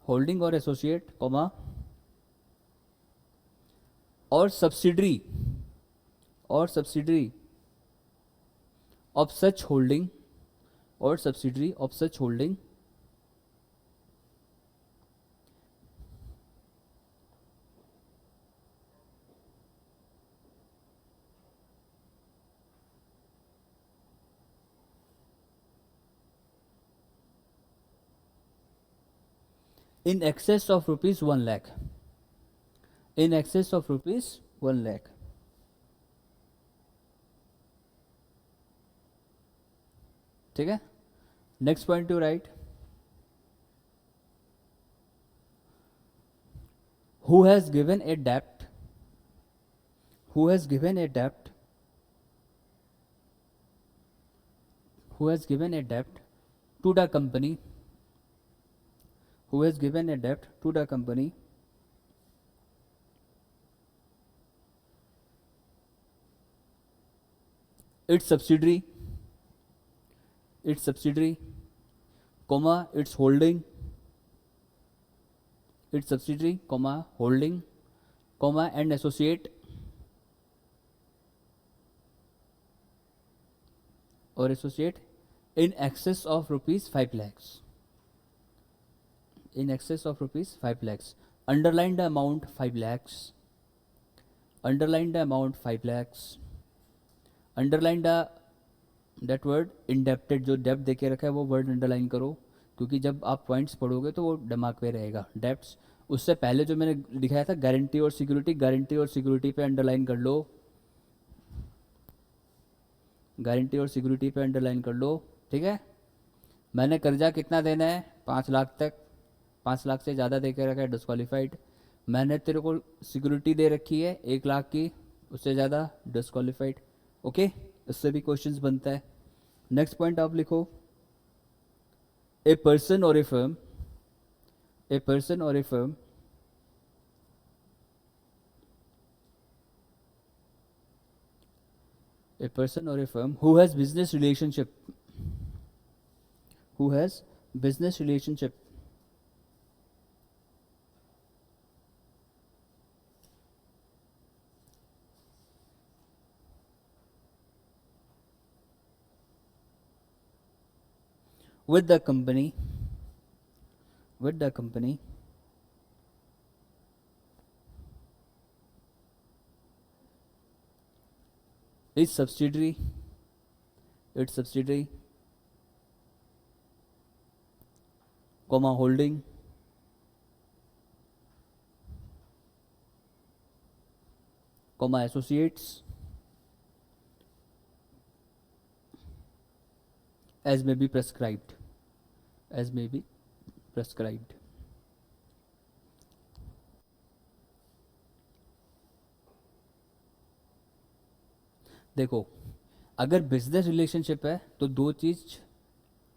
holding or associate, comma, or subsidiary, or subsidiary of such holding, or subsidiary of such holding in excess of rupees 1 lakh, in excess of rupees 1 lakh. ठीक है, next point two right, who has given a debt, who has given a debt, who has given a debt to the company, who has given a debt to the company its subsidiary, its subsidiary, comma, its holding, its subsidiary, comma, holding, comma, and associate or associate in excess of rupees 5 lakhs, in excess of rupees 5 lakhs. Underline the amount 5 lakhs, underline the amount 5 lakhs, underline the that word indebted, जो डेप्ट देके रखा है वो word underline करो, क्योंकि जब आप points पढ़ोगे तो वो दिमाग पे रहेगा। डेप्ट्स, उससे पहले जो मैंने दिखाया था गारंटी और सिक्योरिटी, गारंटी और सिक्योरिटी पे अंडरलाइन कर लो, गारंटी और सिक्योरिटी पे अंडरलाइन कर लो। ठीक है, मैंने कर्जा कितना देना है? 5 लाख तक, 5 लाख से ज़्यादा दे के रखा है डिस्क्वालीफाइड। मैंने तेरे को सिक्योरिटी दे रखी है 1 लाख की, उससे ज़्यादा डिस्क्वालीफाइड। ओके, इससे भी क्वेश्चंस बनता है। नेक्स्ट पॉइंट आप लिखो, ए पर्सन और ए फर्म, ए पर्सन और ए firm a person or a firm who has business relationship, who has business relationship with the company, with the company its subsidiary, comma holding, comma associates, as may be prescribed, देखो, अगर business relationship है तो दो चीज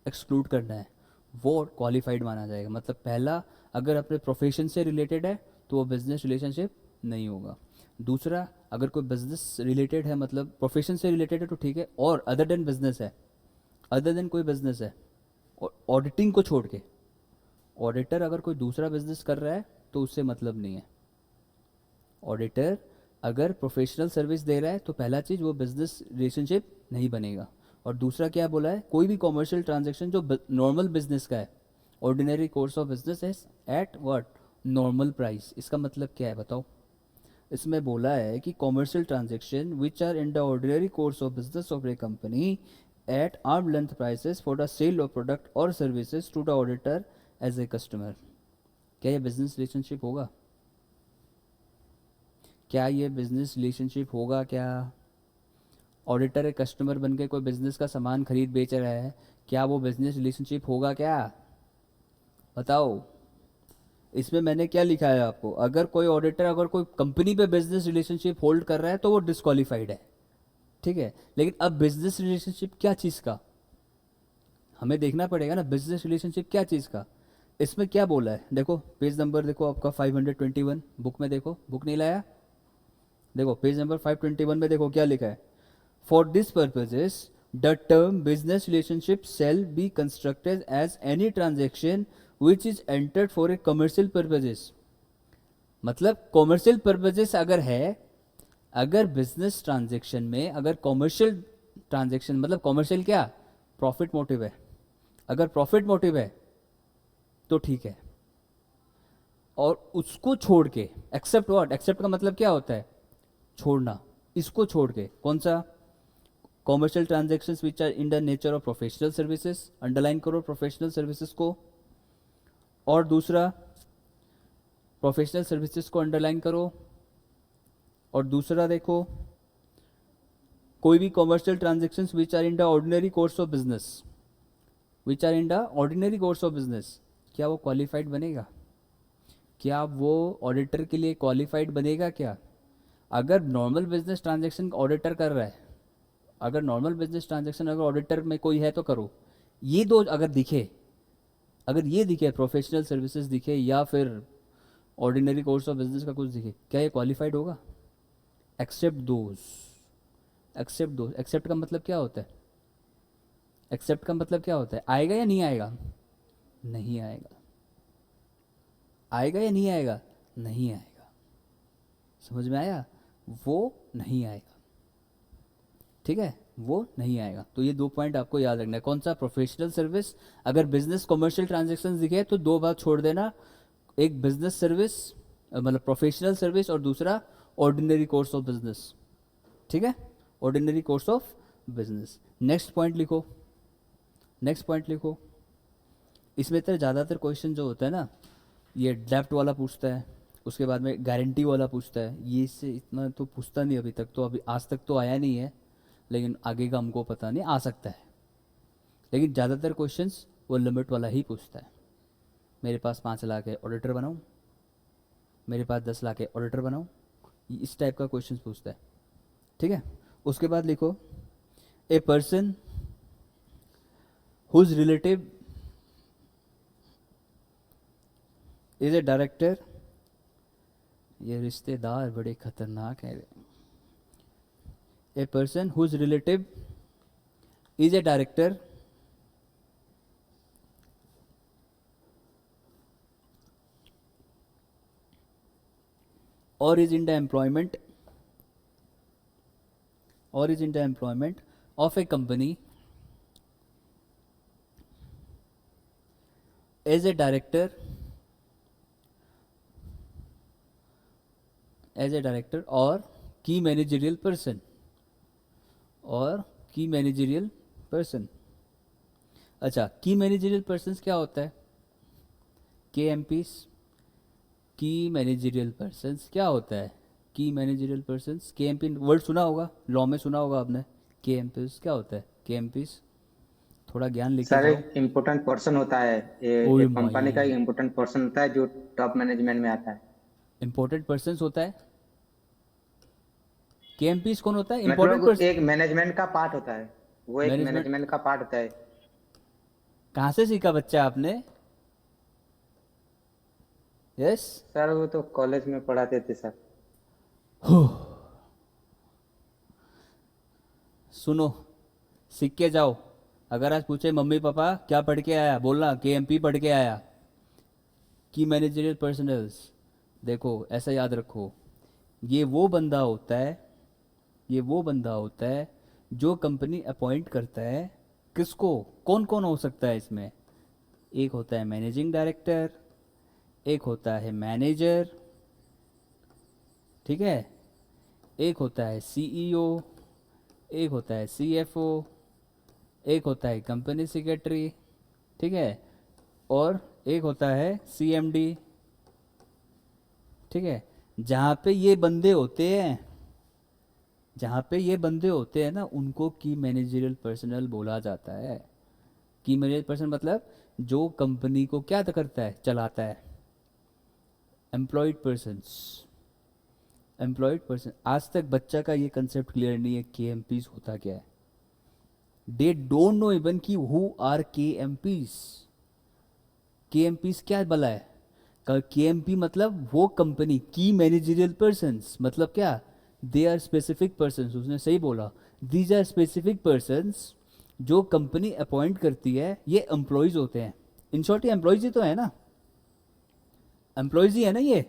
exclude करना है, वो qualified माना जाएगा। मतलब पहला, अगर अपने प्रोफेशन से रिलेटेड है तो वो बिजनेस रिलेशनशिप नहीं होगा। दूसरा, अगर कोई बिजनेस रिलेटेड है, मतलब प्रोफेशन से रिलेटेड है तो ठीक है, और अदर देन बिजनेस है, अदर देन कोई बिजनेस है, ऑडिटिंग को छोड़ के, ऑडिटर अगर कोई दूसरा बिजनेस कर रहा है तो उससे मतलब नहीं है। ऑडिटर अगर प्रोफेशनल सर्विस दे रहा है तो पहला चीज़ वो बिजनेस रिलेशनशिप नहीं बनेगा। और दूसरा क्या बोला है, कोई भी कॉमर्शियल ट्रांजैक्शन जो नॉर्मल बिजनेस का है, ऑर्डिनरी कोर्स ऑफ बिजनेस है एट व्हाट, नॉर्मल प्राइस। इसका मतलब क्या है बताओ? इसमें बोला है कि commercial transaction which are in the ordinary course of business of a company at arm length prices for the sale of product or services to the auditor as a customer. क्या ये बिजनेस रिलेशनशिप होगा? क्या ये business relationship होगा? क्या auditor एक customer बन के कोई बिजनेस का सामान खरीद बेच रहा है, क्या वो बिजनेस रिलेशनशिप होगा? क्या बताओ? इसमें मैंने क्या लिखा है आपको, अगर कोई ऑडिटर अगर कोई कंपनी पे बिजनेस रिलेशनशिप होल्ड कर रहा है तो वो डिस्क्वालीफाइड है, ठीक है। लेकिन अब बिजनेस रिलेशनशिप क्या चीज़ का, हमें देखना पड़ेगा ना, बिजनेस रिलेशनशिप क्या चीज़ का। इसमें क्या बोला है देखो, पेज नंबर देखो आपका 521 बुक में, देखो बुक नहीं लाया, देखो पेज नंबर 521 में देखो क्या लिखा है। For this purposes the term business relationship shall be constructed as any transaction which is entered for a commercial purposes. मतलब कॉमर्शियल पर्पजेस अगर है, अगर बिजनेस ट्रांजेक्शन में अगर कॉमर्शियल ट्रांजेक्शन, मतलब कॉमर्शियल क्या, प्रॉफिट मोटिव है, अगर प्रॉफिट मोटिव है तो ठीक है। और उसको छोड़ के, एक्सेप्ट व्हाट, एक्सेप्ट का मतलब क्या होता है? छोड़ना। इसको छोड़ के कौन सा? Commercial transactions which are in the nature of professional services, underline करो प्रोफेशनल सर्विसेज को, और दूसरा प्रोफेशनल सर्विसेज को अंडरलाइन करो, और दूसरा देखो कोई भी commercial transactions which are in the ordinary course of business, which are in the ordinary course of business, क्या वो क्वालिफाइड बनेगा? क्या वो ऑडिटर के लिए क्वालिफाइड बनेगा? क्या अगर नॉर्मल बिजनेस ट्रांजेक्शन ऑडिटर कर रहा है, अगर नॉर्मल बिजनेस ट्रांजेक्शन अगर ऑडिटर में कोई है तो करो, ये दो अगर दिखे, अगर ये दिखे प्रोफेशनल सर्विसेज दिखे या फिर ऑर्डिनरी कोर्स ऑफ बिजनेस का कुछ दिखे, क्या ये क्वालिफाइड होगा? Except those, except those. Except का मतलब क्या होता है? एक्सेप्ट का मतलब क्या होता है? आएगा या नहीं आएगा? नहीं आएगा। आएगा या नहीं आएगा? नहीं आएगा। समझ में आया? वो नहीं आएगा, ठीक है, वो नहीं आएगा। तो ये दो पॉइंट आपको याद रखना है। कौन सा? प्रोफेशनल सर्विस, अगर बिजनेस कॉमर्शियल ट्रांजेक्शन दिखे तो दो बात छोड़ देना, एक बिजनेस सर्विस मतलब प्रोफेशनल सर्विस, और दूसरा ऑर्डिनरी कोर्स ऑफ बिजनेस, ठीक है, ordinary course of business. Next point लिखो, नेक्स्ट पॉइंट लिखो। इसमें तो ज़्यादातर क्वेश्चन जो होता है ना, ये डेप्ट वाला पूछता है, उसके बाद में गारंटी वाला पूछता है, ये इससे इतना तो पूछता नहीं अभी तक, तो अभी आज तक तो आया नहीं है, लेकिन आगे का हमको पता नहीं, आ सकता है। लेकिन ज़्यादातर क्वेश्चंस वो लिमिट वाला ही पूछता है। मेरे पास 5 लाख है, ऑडिटर बनाऊं, मेरे पास 10 लाख है, ऑडिटर बनाऊं, इस टाइप का क्वेश्चन पूछता है, ठीक है। उसके बाद लिखो, a person whose relative is a director, ये रिश्तेदार बड़े खतरनाक है। A person whose relative is a director or is in the employment of a company as a director or key managerial person, और की मैनेजरियल पर्सन। अच्छा, की managerial persons क्या होता है? के एम पीस। की मैनेजरियल पर्सन्स क्या होता है? की मैनेजरियल पर्सन्स, के एम पी वर्ड सुना होगा, लॉ में सुना होगा आपने। के एम पीस क्या होता है? के एम पीस थोड़ा ज्ञान लेके सर जाओ। एक इम्पोर्टेंट पर्सन होता है, ये ओए एक कंपनी का माई, एक इम्पोर्टेंट पर्सन होता है जो टॉप मैनेजमेंट में आता है। इंपॉर्टेंट पर्सन्स होता है। के एम पीस कौन होता है? इंपॉर्टेंट मतलब पर्सन। एक मैनेजमेंट का पार्ट होता है, वो एक मैनेजमेंट मैनेजमेंट का पार्ट होता है। कहाँ से सीखा बच्चा आपने? यस। सर वो तो कॉलेज में पढ़ाते थे सर। सुनो, सीख के जाओ। अगर आज पूछे मम्मी पापा क्या पढ़ के आया, बोलना के एम पी पढ़ के आया, की मैनेजरियल पर्सनल्स। देखो ऐसा याद रखो, ये वो बंदा होता है, ये वो बंदा होता है जो कंपनी अपॉइंट करता है। किसको? कौन कौन हो सकता है इसमें? एक होता है मैनेजिंग डायरेक्टर, एक होता है मैनेजर, ठीक है, एक होता है सीईओ, एक होता है सीएफओ, एक होता है कंपनी सेक्रेटरी, ठीक है, और एक होता है सीएमडी, ठीक है। जहाँ पे ये बंदे होते हैं, जहाँ पे ये बंदे होते हैं ना, उनको की मैनेजरियल पर्सनल बोला जाता है। की मैनेजरियल पर्सन मतलब जो कंपनी को क्या करता है, चलाता है। Employed persons, employed person. आज तक बच्चा का ये कंसेप्ट क्लियर नहीं है के एम पीज होता क्या है। दे डोंट नो इवन कि हु आर के एम पीज। के एम पीज क्या भला है? के एम पी मतलब वो कंपनी, की मैनेजरियल पर्सन्स मतलब क्या? दे आर स्पेसिफिक पर्सन्स, उसने सही बोला। दीज आर स्पेसिफिक पर्सन्स जो कंपनी अपॉइंट करती है, ये एम्प्लॉयज होते हैं। इन शॉर्ट ये एम्प्लॉयज ही तो है ना, एम्प्लॉयज ही है ना ये,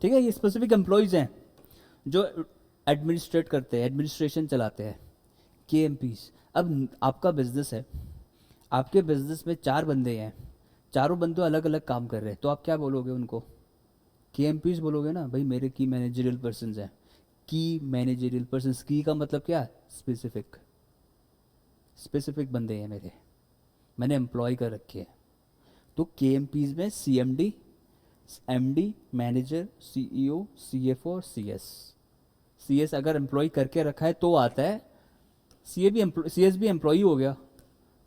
ठीक है। ये स्पेसिफिक एम्प्लॉयज हैं जो एडमिनिस्ट्रेट करते हैं, एडमिनिस्ट्रेशन चलाते हैं। के एम पीज। अब आपका बिजनेस है, आपके बिजनेस में चार बंदे हैं, चारों बंदे अलग अलग काम कर रहे हैं, तो आप क्या बोलोगे उनको? के एम पीज बोलोगे ना, भाई मेरे की मैनेजरियल पर्सन हैं। की मैनेजरियल पर्सन, की का मतलब क्या? स्पेसिफिक, स्पेसिफिक बंदे हैं मेरे, मैंने एम्प्लॉय कर रखे हैं। तो के एम पीज में C M D, M D, manager, CEO, CFO और सीएस। सीएस अगर एम्प्लॉय करके रखा है तो आता है। सीएस भी एम्प्लॉय हो गया,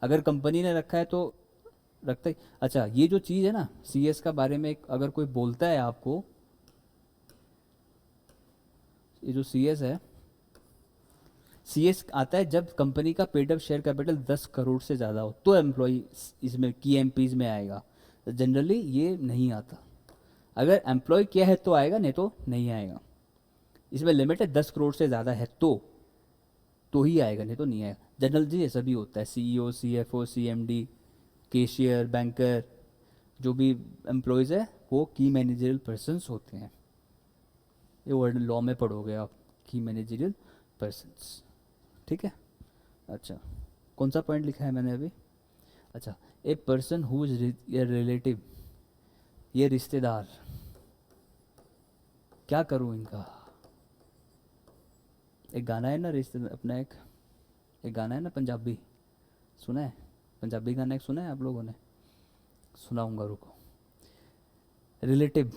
अगर कंपनी ने रखा है तो रखता ही। अच्छा, ये जो चीज़ है ना सीएस का बारे में, अगर कोई बोलता है आपको, ये जो सीएस है, सीएस आता है जब कंपनी का paid up share capital 10 crore से ज़्यादा हो, तो एम्प्लॉय इसमें की एमपीज में आएगा। जनरली ये नहीं आता। अगर एम्प्लॉय किया है तो आएगा, नहीं तो नहीं आएगा। इसमें लिमिट है 10 करोड़ से ज़्यादा है तो ही आएगा, नहीं तो नहीं आएगा। जनरल जी ऐसा भी होता है, CEO, CFO, CMD, cashier, banker, जो भी एम्प्लॉयज़ है वो की मैनेजरियल पर्सन्स होते हैं। ये वर्ड लॉ में पढ़ोगे आप, की मैनेजरियल पर्सन्स, ठीक है। अच्छा, कौन सा पॉइंट लिखा है मैंने अभी? अच्छा, ए पर्सन हु इज रिलेटिव, ये रिश्तेदार। क्या करूँ इनका? एक गाना है ना रिश्तेदार अपना, एक गाना है ना पंजाबी, सुना है? पंजाबी गाना एक सुना है आप लोगों ने? सुनाऊंगा, रुको। रिलेटिव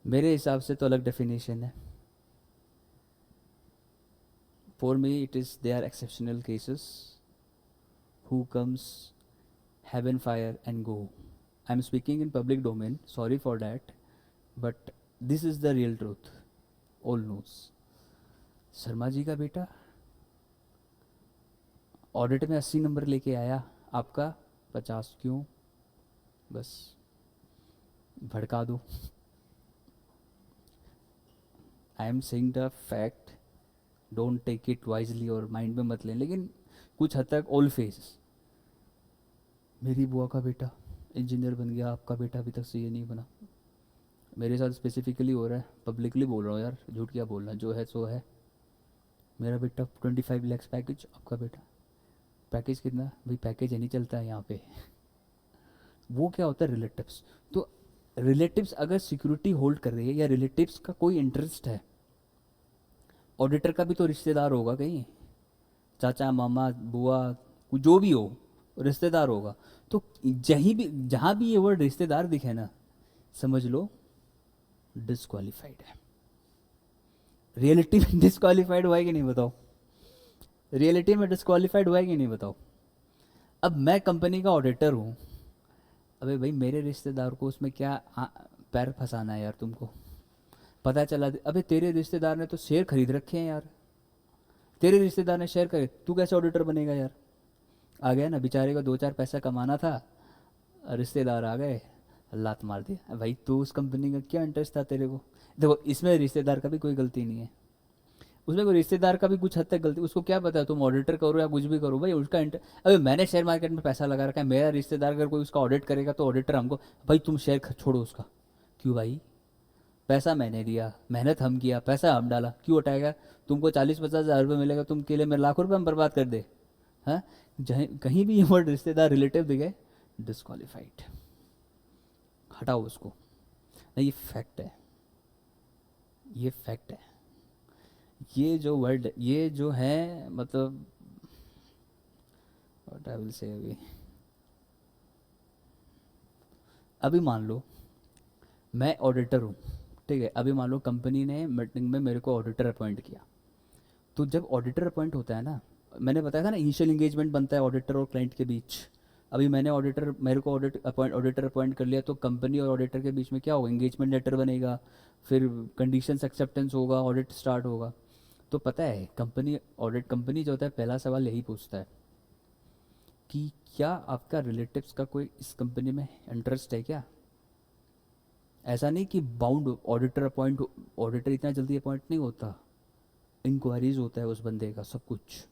मेरे हिसाब से तो अलग डेफिनेशन है। For me it is they are exceptional cases who comes heaven fire and go. I'm speaking in public domain, sorry for that, but this is the real truth, all knows। Sharma ji का बेटा audit में 80 number लेके आया, आपका 50 क्यों? बस भड़का दो। I am saying the fact, don't take it wisely और माइंड में मत लें, लेकिन कुछ हद तक ऑल फेस। मेरी बुआ का बेटा इंजीनियर बन गया, आपका बेटा अभी तक सीए नहीं बना। मेरे साथ स्पेसिफिकली हो रहा है, पब्लिकली बोल रहा हूँ यार, झूठ क्या बोलना, जो है सो है। मेरा बेटा 25 लैक्स पैकेज, आपका बेटा पैकेज कितना? भाई पैकेज ही नहीं चलता है यहाँ पे। वो क्या होता है? रिलेटिव्स। तो रिलेटिव्स अगर सिक्योरिटी होल्ड कर रही है या रिलेटिव्स का कोई इंटरेस्ट है, ऑडिटर का भी तो रिश्तेदार होगा कहीं, चाचा मामा बुआ, जो भी हो रिश्तेदार होगा। तो जहीं भी जहाँ भी ये वर्ड रिश्तेदार दिखे ना, समझ लो डिस्क्वालिफाइड है। रियलिटी में डिस्क्वालिफाइड हुआ है कि नहीं बताओ? रियलिटी में डिस्क्वालिफाइड हुआ है कि नहीं बताओ? अब मैं कंपनी का ऑडिटर हूँ, अबे भाई मेरे रिश्तेदार को उसमें क्या पैर फंसाना है यार तुमको? पता चला अबे तेरे रिश्तेदार ने तो शेयर खरीद रखे हैं यार, तेरे रिश्तेदार ने शेयर खरीद, तू कैसे ऑडिटर बनेगा यार? आ गया ना, बेचारे को दो चार पैसा कमाना था, रिश्तेदार आ गए, लात मार दी। भाई तू उस कंपनी का क्या इंटरेस्ट था तेरे को? देखो इसमें रिश्तेदार का भी कोई गलती नहीं है, उसमें कोई रिश्तेदार का भी कुछ हद तक गलती, उसको क्या पता है तुम ऑडिटर करो या कुछ भी करो, भाई उसका अबे मैंने शेयर मार्केट में पैसा लगा रखा है, मेरा रिश्तेदार अगर कोई उसका ऑडिट करेगा तो ऑडिटर हमको, भाई तुम शेयर छोड़ो उसका। क्यों भाई? पैसा मैंने दिया, मेहनत हम किया, पैसा हम डाला, क्यों उठाएगा? तुमको 40-50 हज़ार रुपये मिलेगा, तुम के लिए मेरे लाखों रुपये हम बर्बाद कर दे? हाँ, जहाँ कहीं भी ये वर्ड रिश्तेदार रिलेटिव दिखे, डिस्क्वालिफाइड, हटाओ उसको। नहीं, ये फैक्ट है, ये फैक्ट है। ये जो वर्ड, ये जो है, मतलब व्हाट आई विल से, अभी मान लो मैं ऑडिटर हूँ, ठीक है, अभी मान लो कंपनी ने मीटिंग में मेरे को ऑडिटर अपॉइंट किया। तो जब ऑडिटर अपॉइंट होता है ना, मैंने बताया था ना इनिशियल इंगेजमेंट बनता है ऑडिटर और क्लाइंट के बीच। अभी मेरे को ऑडिटर अपॉइंट कर लिया, तो कंपनी और ऑडिटर के बीच में क्या होगा? एंगेजमेंट लेटर बनेगा, फिर कंडीशंस एक्सेप्टेंस होगा, ऑडिट स्टार्ट होगा। तो पता है कंपनी जो होता है, पहला सवाल यही पूछता है कि क्या आपका रिलेटिव्स का कोई इस कंपनी में इंटरेस्ट है क्या? ऐसा नहीं कि बाउंड ऑडिटर इतना जल्दी अपॉइंट नहीं होता, इंक्वायरीज होता है उस बंदे का सब कुछ,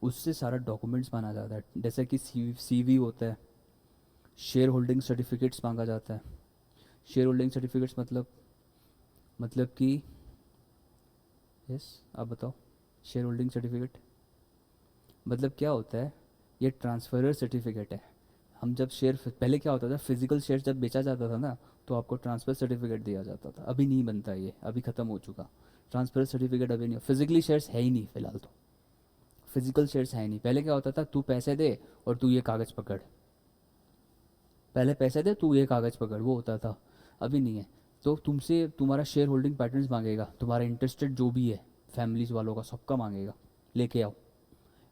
उससे सारा डॉक्यूमेंट्स माना जाता है, जैसे कि सीवी होता है, शेयर होल्डिंग सर्टिफिकेट्स मांगा जाता है। शेयर होल्डिंग सर्टिफिकेट्स मतलब कि यस, आप बताओ, शेयर होल्डिंग सर्टिफिकेट मतलब क्या होता है? ये ट्रांसफरर सर्टिफिकेट है। हम जब शेयर, पहले क्या होता था, फिजिकल शेयर जब बेचा जाता था ना, तो आपको ट्रांसफर सर्टिफिकेट दिया जाता था। अभी नहीं बनता, ये अभी ख़त्म हो चुका। ट्रांसफर सर्टिफिकेट अभी नहीं, फिजिकली शेयर्स है ही नहीं फिलहाल, तो फिजिकल शेयर्स है ही नहीं। पहले क्या होता था, तू पैसे दे और तू ये कागज़ पकड़, पहले पैसे दे तू ये कागज़ पकड़, वो होता था। अभी नहीं है। तो तुमसे तुम्हारा शेयर होल्डिंग पैटर्न्स मांगेगा, तुम्हारा इंटरेस्टेड जो भी है फैमिलीज वालों का, सबका मांगेगा, लेके आओ।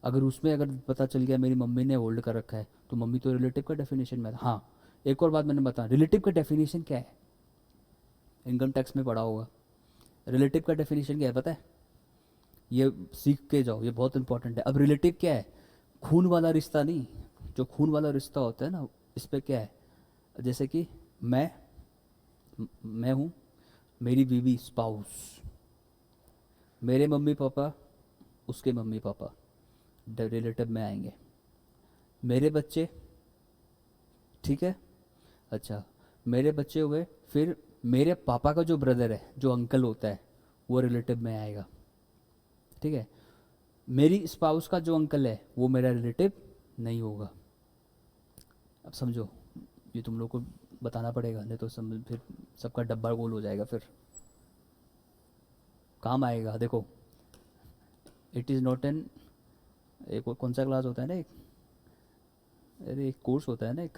अगर पता चल गया मेरी मम्मी ने होल्ड कर रखा है, तो मम्मी तो रिलेटिव का डेफिनेशन में। हाँ, एक और बात मैंने बता, रिलेटिव का डेफिनेशन क्या है? इनकम टैक्स में पढ़ा होगा। रिलेटिव का डेफिनेशन क्या है पता है? ये सीख के जाओ, ये बहुत इंपॉर्टेंट है। अब रिलेटिव क्या है? खून वाला रिश्ता नहीं, जो खून वाला रिश्ता होता है ना, इस पे क्या है? जैसे कि मैं हूँ, मेरी बीवी स्पाउस, मेरे मम्मी पापा, उसके मम्मी पापा रिलेटिव में आएंगे, मेरे बच्चे, ठीक है, अच्छा, मेरे बच्चे हुए, फिर मेरे पापा का जो ब्रदर है, जो अंकल होता है, वो रिलेटिव में आएगा, ठीक है। मेरी स्पाउस का जो अंकल है वो मेरा रिलेटिव नहीं होगा। अब समझो, ये तुम लोग को बताना पड़ेगा, नहीं तो फिर सबका डब्बा गोल हो जाएगा, फिर काम आएगा। देखो, इट इज़ नॉट एन, एक कौन सा क्लास होता है ना, एक कोर्स होता है ना, एक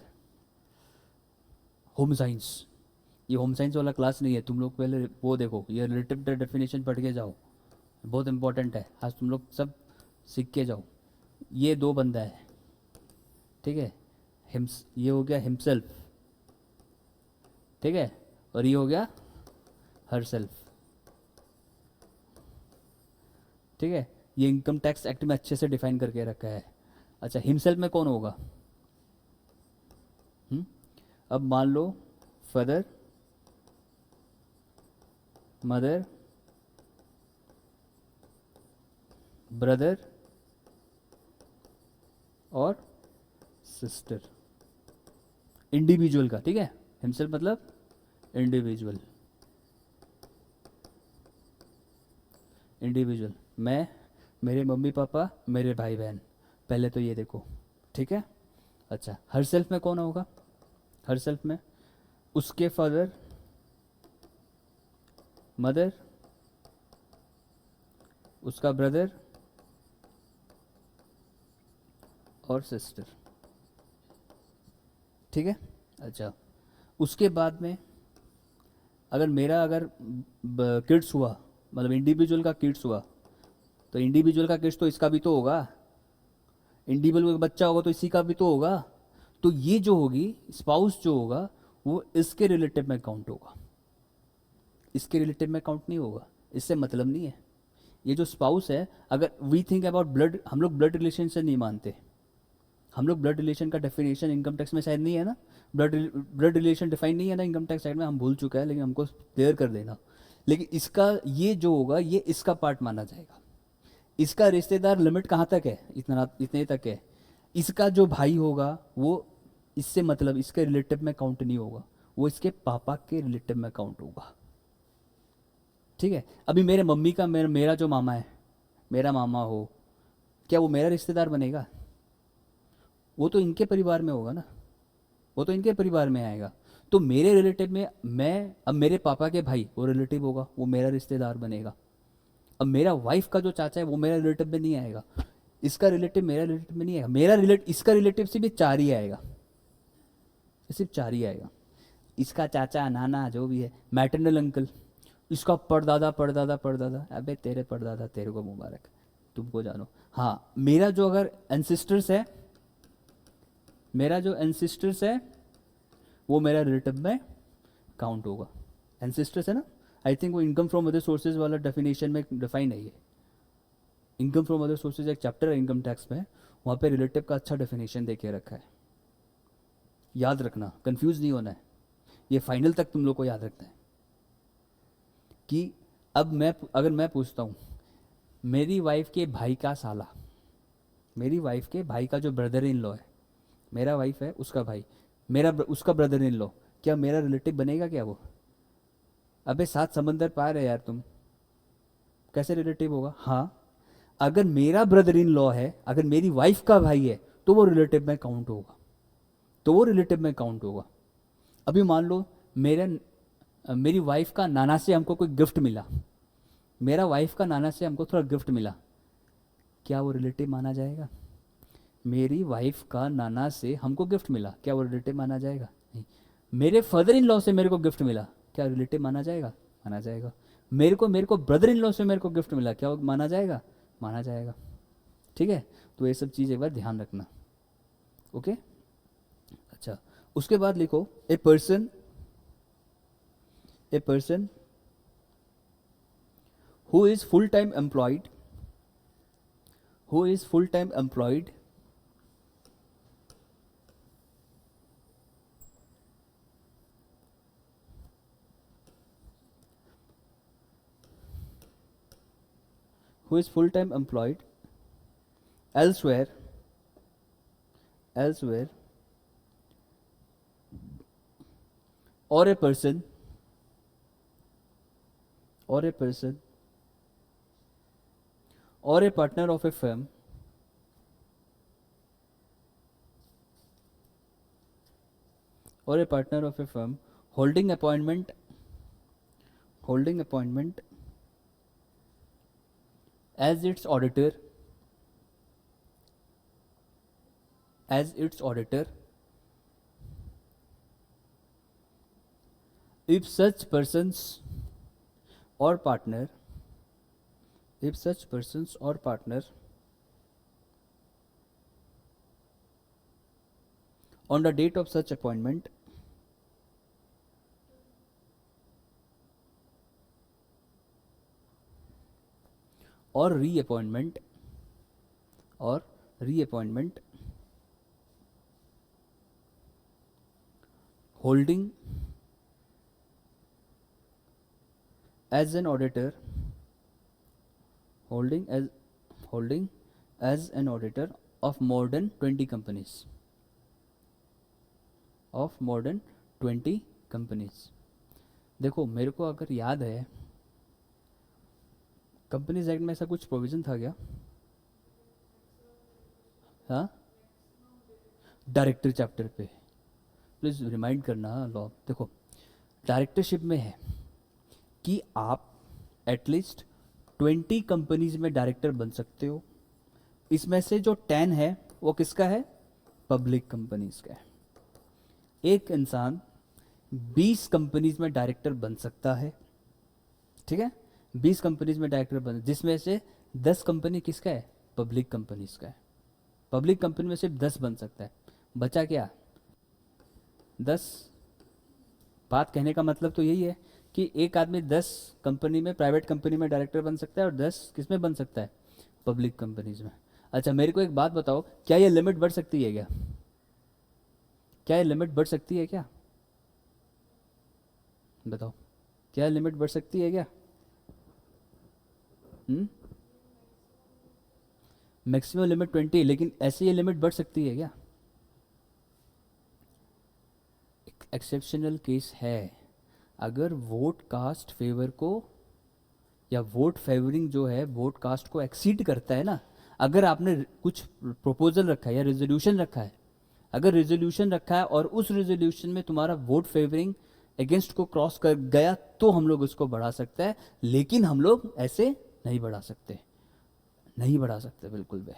होम साइंस, ये होम साइंस वाला क्लास नहीं है। तुम लोग पहले वो देखो, ये रिलेटिव डेफिनेशन पढ़ के जाओ, बहुत इंपॉर्टेंट है, आज तुम लोग सब सीख के जाओ। ये दो बंदा है, ठीक है, ये हो गया हिमसेल्फ, ठीक है, और ये हो गया हर सेल्फ, ठीक है। ये इनकम टैक्स एक्ट में अच्छे से डिफाइन करके रखा है। अच्छा, हिमसेल्फ में कौन होगा? अब मान लो फादर, मदर, ब्रदर और सिस्टर, इंडिविजुअल का, ठीक है। हिमसेल्फ मतलब इंडिविजुअल, मैं, मेरे मम्मी पापा, मेरे भाई बहन, पहले तो ये देखो, ठीक है। अच्छा, हर सेल्फ में कौन होगा? हर सेल्फ में उसके फादर, मदर, उसका ब्रदर और सिस्टर, ठीक है। अच्छा, उसके बाद में अगर मेरा अगर किड्स हुआ, मतलब इंडिविजुअल का किड्स हुआ, तो इंडिविजुअल का किड्स तो इसका भी तो होगा, इंडिविजुअल का बच्चा होगा तो इसी का भी तो होगा। तो ये जो होगी स्पाउस जो होगा वो इसके रिलेटिव में काउंट होगा, इसके रिलेटिव में काउंट नहीं होगा, इससे मतलब नहीं है। ये जो स्पाउस है, अगर वी थिंक अबाउट ब्लड, हम लोग ब्लड रिलेशन से नहीं मानते, हम लोग ब्लड रिलेशन का डेफिनेशन इनकम टैक्स में शायद नहीं है ना, ब्लड रिलेशन डिफाइन नहीं है ना इनकम टैक्स साइड में, हम भूल चुका है, लेकिन हमको क्लियर कर देना। लेकिन इसका ये जो होगा ये इसका पार्ट माना जाएगा। इसका रिश्तेदार लिमिट कहाँ तक है, इतना इतने तक है। इसका जो भाई होगा वो इससे मतलब इसके रिलेटिव में काउंट नहीं होगा, वो इसके पापा के रिलेटिव में काउंट होगा, ठीक है। अभी मेरे मम्मी का मेरा जो मामा है, मेरा मामा हो, क्या वो मेरा रिश्तेदार बनेगा? वो तो इनके परिवार में होगा ना, वो तो इनके परिवार में आएगा। तो मेरे रिलेटिव में मैं, अब मेरे पापा के भाई वो रिलेटिव होगा, वो मेरा रिश्तेदार बनेगा। अब मेरा वाइफ का जो चाचा है वो मेरा रिलेटिव में नहीं आएगा, इसका रिलेटिव मेरा रिलेटिव में नहीं आएगा, मेरा इसका रिलेटिव सिर्फ 4 ही आएगा, सिर्फ 4 ही आएगा। इसका चाचा नाना जो भी है, मैटरनल अंकल, इसका परदादा परदादा परदादा, अबे तेरे परदादा तेरे को मुबारक, तुमको जानो। हाँ, मेरा जो अगर एंसिस्टर्स है, मेरा जो एंसिस्टर्स है वो मेरा रिलेटिव में काउंट होगा। एंसिस्टर्स है ना, आई थिंक वो इनकम फ्रॉम अदर सोर्सेज वाला डेफिनेशन में डिफाइन है ये। इनकम फ्रॉम अदर सोर्सेज एक चैप्टर है इनकम टैक्स में, वहाँ पे रिलेटिव का अच्छा डेफिनेशन दे के रखा है, याद रखना, कंफ्यूज नहीं होना है, ये फाइनल तक तुम लोग को याद रखना है। कि अब अगर मैं पूछता हूँ मेरी वाइफ के भाई का साला, मेरी वाइफ के भाई का जो ब्रदर इन लॉ है, मेरा वाइफ है उसका भाई, उसका ब्रदर इन लॉ, क्या मेरा रिलेटिव बनेगा क्या वो? अबे 7 समंदर पार है यार तुम, कैसे रिलेटिव होगा? हाँ, अगर मेरा ब्रदर इन लॉ है, अगर मेरी वाइफ का भाई है, तो वो रिलेटिव में काउंट होगा, तो वो रिलेटिव में काउंट होगा। अभी मान लो मेरी वाइफ का नाना से हमको कोई गिफ्ट मिला, मेरा वाइफ का नाना से हमको थोड़ा गिफ्ट मिला, क्या वो रिलेटिव माना जाएगा? मेरी वाइफ का नाना से हमको गिफ्ट मिला, क्या वो रिलेटिव माना जाएगा? नहीं। मेरे फादर इन लॉ से मेरे को गिफ्ट मिला, क्या रिलेटिव माना जाएगा? माना जाएगा। मेरे को ब्रदर इन लॉ से मेरे को गिफ्ट मिला, क्या वो माना जाएगा? माना जाएगा, ठीक है। तो ये सब चीज़ एक बार ध्यान रखना, ओके। अच्छा, उसके बाद लिखो a person who is full time employed, who is full time employed who is full time employed elsewhere or a person or a partner of a firm holding appointment as its auditor if such persons or partner on the date of such appointment or reappointment holding as an auditor of more than 20 companies देखो, मेरे को अगर याद है companies act में ऐसा कुछ provision था क्या? हाँ, डायरेक्टर चैप्टर पे प्लीज रिमाइंड करना लॉ। देखो, डायरेक्टरशिप में है कि आप एटलीस्ट 20 कंपनीज में डायरेक्टर बन सकते हो। इसमें से जो 10 है वो किसका है? पब्लिक कंपनीज का है। एक इंसान 20 कंपनीज में डायरेक्टर बन सकता है, ठीक है, 20 कंपनीज में डायरेक्टर बन, जिसमें से 10 कंपनी किसका है? पब्लिक कंपनीज का है। पब्लिक कंपनी में सिर्फ 10 बन सकता है, बचा क्या? 10। बात कहने का मतलब तो यही है कि एक आदमी 10 कंपनी में, प्राइवेट कंपनी में डायरेक्टर बन सकता है और 10 किस में बन सकता है? पब्लिक कंपनीज में। अच्छा मेरे को एक बात बताओ, क्या ये लिमिट बढ़ सकती है क्या? क्या ये लिमिट बढ़ सकती है क्या? बताओ, क्या लिमिट बढ़ सकती है क्या? मैक्सिमम लिमिट 20, लेकिन ऐसे ये लिमिट बढ़ सकती है क्या? एक्सेप्शनल केस है, अगर वोट कास्ट फेवर को, या वोट फेवरिंग जो है वोट कास्ट को एक्सीड करता है ना, अगर आपने कुछ प्रपोजल रखा है या रेजोल्यूशन रखा है, अगर रेजोल्यूशन रखा है और उस रेजोल्यूशन में तुम्हारा वोट फेवरिंग अगेंस्ट को क्रॉस कर गया, तो हम लोग उसको बढ़ा सकते हैं, लेकिन हम लोग ऐसे नहीं बढ़ा सकते, नहीं बढ़ा सकते बिल्कुल भी।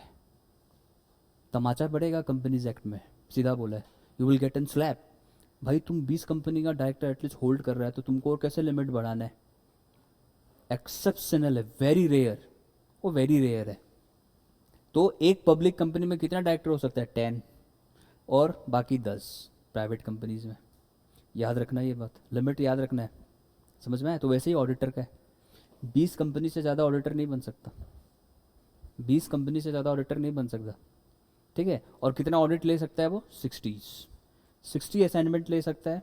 तमाचा पड़ेगा कंपनीज एक्ट में, सीधा बोला है, you will get an slap. भाई तुम 20 कंपनी का डायरेक्टर एटलीस्ट होल्ड कर रहा है, तो तुमको और कैसे लिमिट बढ़ाना है? एक्सेप्शनल है, वेरी रेयर, वो वेरी रेयर है। तो एक पब्लिक कंपनी में कितना डायरेक्टर हो सकता है? 10, और बाकी 10 प्राइवेट कंपनीज में। याद रखना ये बात, लिमिट याद रखना है, समझ में आया? तो वैसे ही ऑडिटर का है, 20 कंपनी से ज़्यादा ऑडिटर नहीं बन सकता, 20 कंपनी से ज़्यादा ऑडिटर नहीं बन सकता, ठीक है। और कितना ऑडिट ले सकता है वो? 60 असाइनमेंट ले सकता है,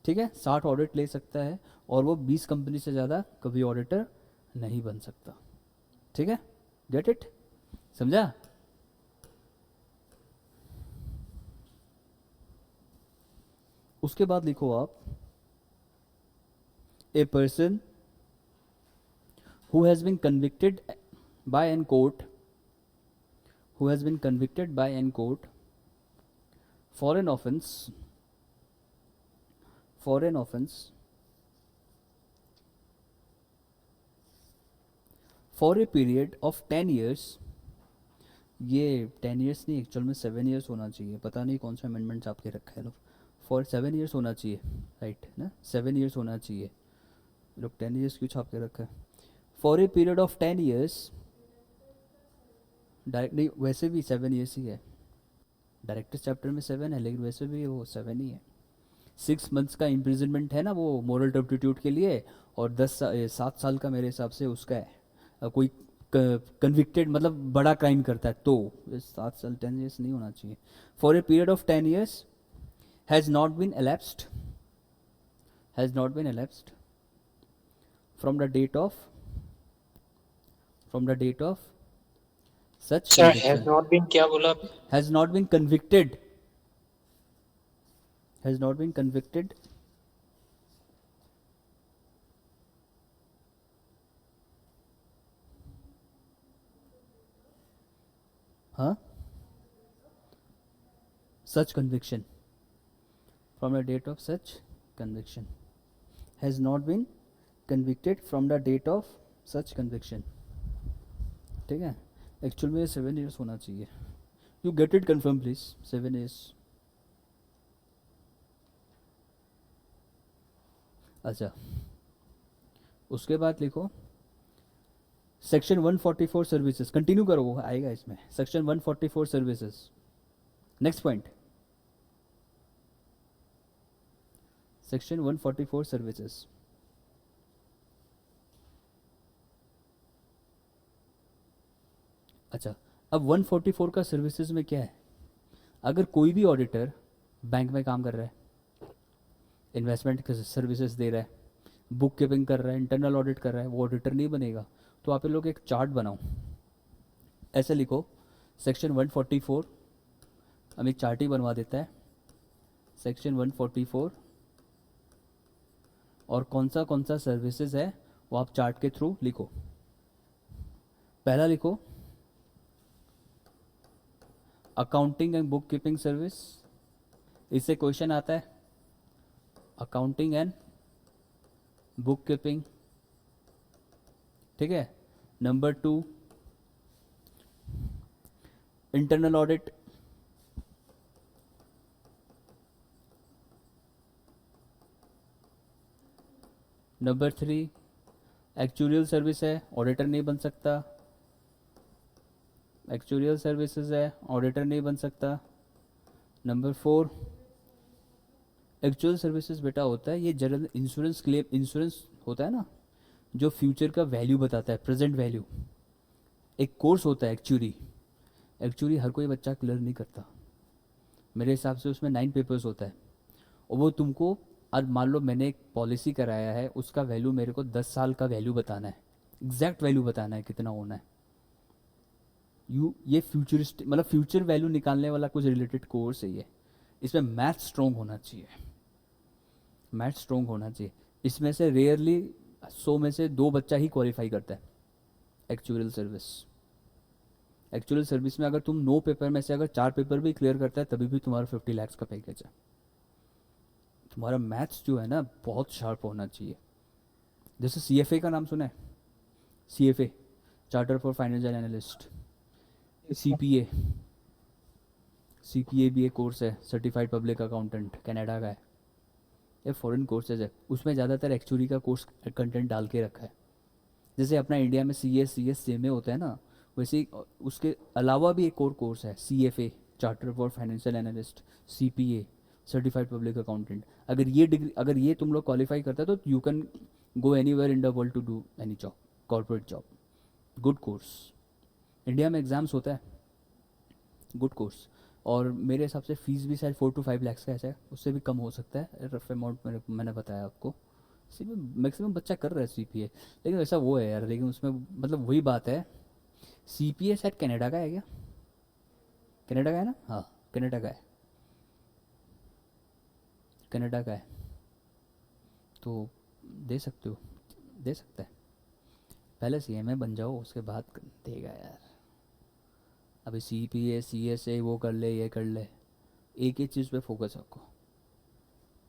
ठीक है, 60 ऑडिट ले सकता है, और वो 20 कंपनी से ज़्यादा कभी ऑडिटर नहीं बन सकता, ठीक है। Get it? समझा? उसके बाद लिखो आप, a person who has been convicted by an court, who has been convicted by an court for an offense for a period of 10 years, ये 10 years नहीं, एक्चुअल में 7 years होना चाहिए, पता नहीं कौन सा अमेंडमेंट आपके रखा है लोग, फॉर 7 years होना चाहिए, राइट ना, 7 years होना चाहिए, लोग 10 years क्यों छाप के रखा है? For a period of 10 years, direct नहीं, वैसे भी 7 years ही है, डायरेक्टर चैप्टर में 7 है, लेकिन वैसे भी वो 7 ही है। 6 months का इम्प्रिजनमेंट है ना वो मोरल टर्पिट्यूड के लिए, और 7 साल का मेरे हिसाब से उसका है, कोई कन्विक्टेड मतलब बड़ा क्राइम करता है तो 7 साल, 10 years नहीं होना चाहिए। For a period of 10 years has not been elapsed from the date of such sir conviction, has not been क्या बोला आपने? has not been convicted, हाँ, such conviction, from the date of such conviction, has not been convicted from the date of such conviction, ठीक है। Actual में 7 years होना चाहिए, you get it confirm please, 7 years। अच्छा उसके बाद लिखो सेक्शन 144 सर्विसेज, कंटिन्यू करो, वो आएगा इसमें, section 144 services. Next point, section 144 services. अच्छा अब 144 का सर्विसेज में क्या है? अगर कोई भी ऑडिटर बैंक में काम कर रहा है, इन्वेस्टमेंट सर्विसेज दे रहा है, बुक कीपिंग कर रहा है, इंटरनल ऑडिट कर रहा है, वो ऑडिटर नहीं बनेगा। तो आप लोग एक चार्ट बनाओ, ऐसे लिखो सेक्शन 144, हम एक चार्ट ही बनवा देता है, सेक्शन 144, और कौन सा सर्विसेज है वो आप चार्ट के थ्रू लिखो। पहला लिखो accounting and book keeping service, इससे क्वेश्चन आता है, अकाउंटिंग एंड बुक कीपिंग, ठीक है। Number 2 internal audit, number 3 actuarial service है, ऑडिटर नहीं बन सकता, एक्चुरियल सर्विसेज है, ऑडिटर नहीं बन सकता। नंबर 4 एक्चुअल सर्विसेज बेटा होता है ये जनरल इंश्योरेंस क्लेम, इंश्योरेंस होता है ना जो फ्यूचर का वैल्यू बताता है, प्रेजेंट वैल्यू। एक कोर्स होता है एक्चुअली, एक्चुअली हर कोई बच्चा क्लियर नहीं करता, मेरे हिसाब से उसमें 9 पेपर्स होता है, और वो तुमको आज मान लो मैंने एक पॉलिसी कराया है, उसका वैल्यू मेरे को 10 साल का वैल्यू बताना है, एग्जैक्ट वैल्यू बताना है कितना होना है। ये फ्यूचरिस्ट मतलब फ्यूचर वैल्यू निकालने वाला कुछ रिलेटेड कोर्स है ये। इसमें मैथ स्ट्रॉन्ग होना चाहिए, मैथ स्ट्रॉन्ग होना चाहिए। इसमें से रेयरली 100 में से 2 बच्चा ही क्वालिफाई करता है एक्चुअल सर्विस। एक्चुअल सर्विस में अगर तुम 9 पेपर में से अगर 4 पेपर भी क्लियर करता है तभी भी तुम्हारा 50 लाख का पैकेज है। तुम्हारा मैथ्स जो है ना बहुत शार्प होना चाहिए। जैसे CFA का नाम सुना है, CFA charter for financial analyst, CPA भी एक कोर्स है, सर्टिफाइड पब्लिक अकाउंटेंट, कनाडा का है, ये फॉरेन कोर्सेज है, उसमें ज़्यादातर एक्चुअली का कोर्स कंटेंट डाल के रखा है। जैसे अपना इंडिया में CMA होता है ना, वैसे ही उसके अलावा भी एक और कोर्स है, CFA charter for financial analyst, CPA certified public accountant. अगर ये तुम लोग क्वालिफाई करते हो तो you can go anywhere in the world to do any job, corporate job. Good course, India में एग्ज़ाम्स होता है, गुड कोर्स। और मेरे हिसाब से फ़ीस भी शायद 4 to 5 लाख का ऐसा है, उससे भी कम हो सकता है, रफ अमाउंट मैंने बताया आपको। इसी में मैक्सिमम बच्चा कर रहा है CPA, लेकिन वैसा वो है यार, लेकिन उसमें मतलब वही बात है। CPA शायद कनाडा का है क्या, कनाडा का है ना, हाँ कनाडा का है, कनाडा का है, तो दे सकते हो, दे सकता है। पहले CMA बन जाओ उसके बाद देगा यार। अभी CPA CSA वो कर ले, ये कर ले, एक ही चीज़ पे फोकस रखो,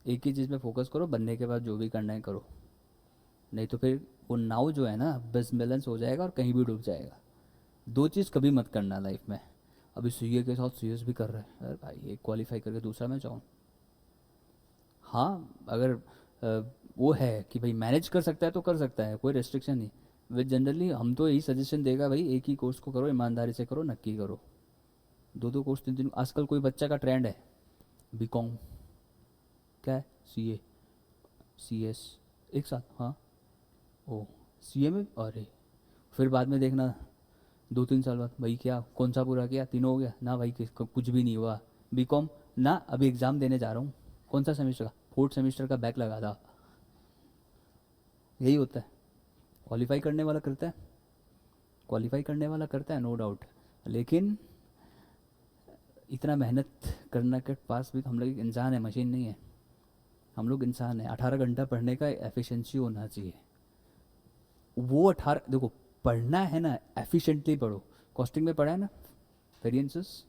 एक ही चीज़ पे फोकस करो, बनने के बाद जो भी करना है करो, नहीं तो फिर वो नाव जो है ना बैलेंस हो जाएगा और कहीं भी डूब जाएगा। 2 चीज़ कभी मत करना लाइफ में। अभी CA के साथ CS भी कर रहे हैं, अरे भाई एक क्वालिफाई करके दूसरा में जाऊँ। हाँ अगर वो है कि भाई मैनेज कर सकता है तो कर सकता है, कोई रेस्ट्रिक्शन नहीं। वे जनरली हम तो यही सजेशन देगा भाई एक ही कोर्स को करो, ईमानदारी से करो, नक्की करो। 2 कोर्स 3 आजकल कोई बच्चा का ट्रेंड है BCom, क्या है CA CS एक साथ, हाँ ओ CA में, अरे फिर बाद में देखना 2-3 साल बाद भाई क्या कौन सा पूरा किया, तीनों हो गया ना भाई, कुछ भी नहीं हुआ। BCom ना, अभी एग्ज़ाम देने जा रहा हूँ, कौन सा सेमेस्टर का, 4th सेमेस्टर का बैक लगा था। यही होता है, क्वालिफाई करने वाला करता है, क्वालिफाई करने वाला करता है नो डाउट, लेकिन इतना मेहनत करने के पास भी हम लोग एक इंसान है, मशीन नहीं है, हम लोग इंसान है। 18 घंटा पढ़ने का एफिशिएंसी होना चाहिए। वो 18 देखो पढ़ना है ना, एफिशिएंटली पढ़ो। कॉस्टिंग में पढ़ा है ना वेरिएंसेस,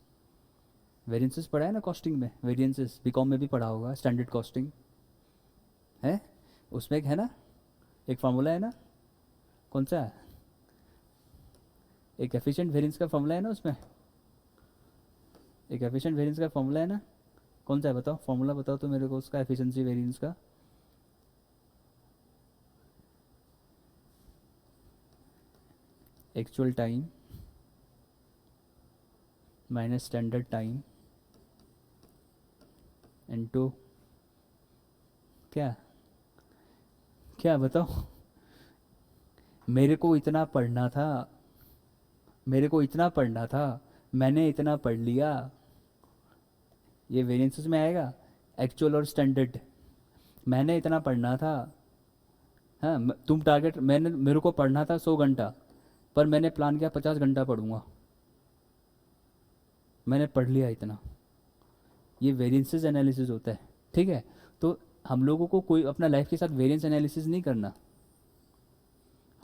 वेरिएंसेस पढ़ा है ना कॉस्टिंग में, वेरिएंसेस BCom में भी पढ़ा होगा, स्टैंडर्ड कॉस्टिंग है, उसमें एक है ना, एक फार्मूला है ना, कौन सा है, एक एफिशिएंट वेरिएंस का फार्मूला है ना उसमें, एक एफिशिएंट वेरिएंस का फार्मूला है ना, कौन सा है बताओ, फार्मूला बताओ तो मेरे को उसका, एफिशिएंसी वेरिएंस का। Actual time minus standard time into क्या, क्या बताओ। मेरे को इतना पढ़ना था, मेरे को इतना पढ़ना था, मैंने इतना पढ़ लिया, ये वेरिएंसेस में आएगा। एक्चुअल और स्टैंडर्ड, मैंने इतना पढ़ना था, हाँ तुम टारगेट, मैंने मेरे को पढ़ना था 100 घंटा, पर मैंने प्लान किया 50 घंटा पढ़ूंगा, मैंने पढ़ लिया इतना। ये वेरिएंसेस एनालिसिस होता है, ठीक है। तो हम लोगों को कोई अपना लाइफ के साथ वेरिएंस एनालिसिस नहीं करना,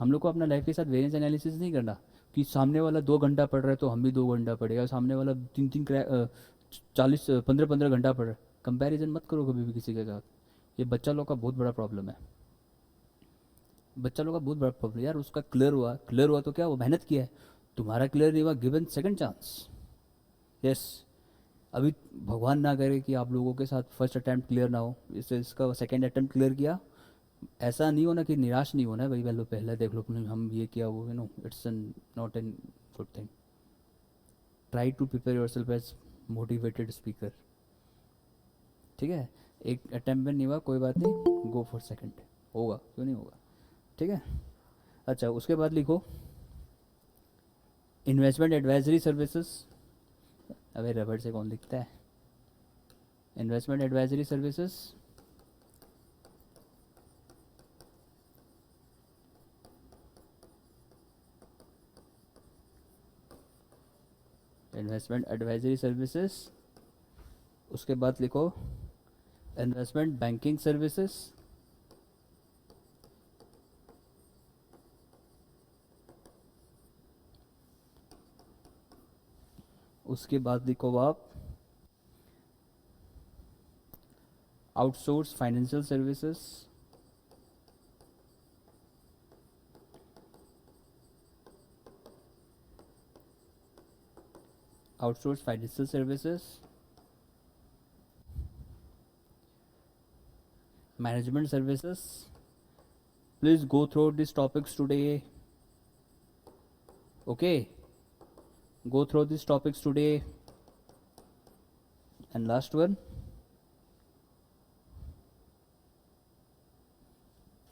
हम लोग को अपना लाइफ के साथ वेरिएंस एनालिसिस नहीं करना कि सामने वाला 2 घंटा पढ़ रहा है तो हम भी 2 घंटा पढ़ेगा, सामने वाला 15 घंटा पढ़ रहा है। कंपैरिजन मत करो कभी भी किसी के साथ, ये बच्चा लोग का बहुत बड़ा प्रॉब्लम है। बच्चा लोग का बहुत बड़ा प्रॉब्लम यार, उसका क्लियर हुआ तो क्या, वो मेहनत किया है, तुम्हारा क्लियर नहीं हुआ, गिवन सेकंड चांस। यस, अभी भगवान ना करे कि आप लोगों के साथ फर्स्ट अटैम्प्ट क्लियर ना हो, इससे इसका सेकंड अटैम्प्ट क्लियर किया, ऐसा नहीं होना कि निराश नहीं होना है, भाई पहले पहले देख लो हम ये किया वो, it's an not an good thing. Try to prepare yourself as motivated speaker, ठीक है। एक अटैम्प्ट में नहीं हुआ कोई बात नहीं, गो फॉर सेकंड, होगा क्यों नहीं होगा, ठीक है। अच्छा, उसके बाद लिखो इन्वेस्टमेंट एडवाइजरी सर्विसेज। अबे रबड़ से कौन लिखता है, investment advisory services. Investment advisory services, उसके बाद लिखो इन्वेस्टमेंट बैंकिंग सर्विसेज, उसके बाद लिखो आप outsource financial services, outsource financial services, management services. Please go through these topics today. Okay, go through these topics today. And last one,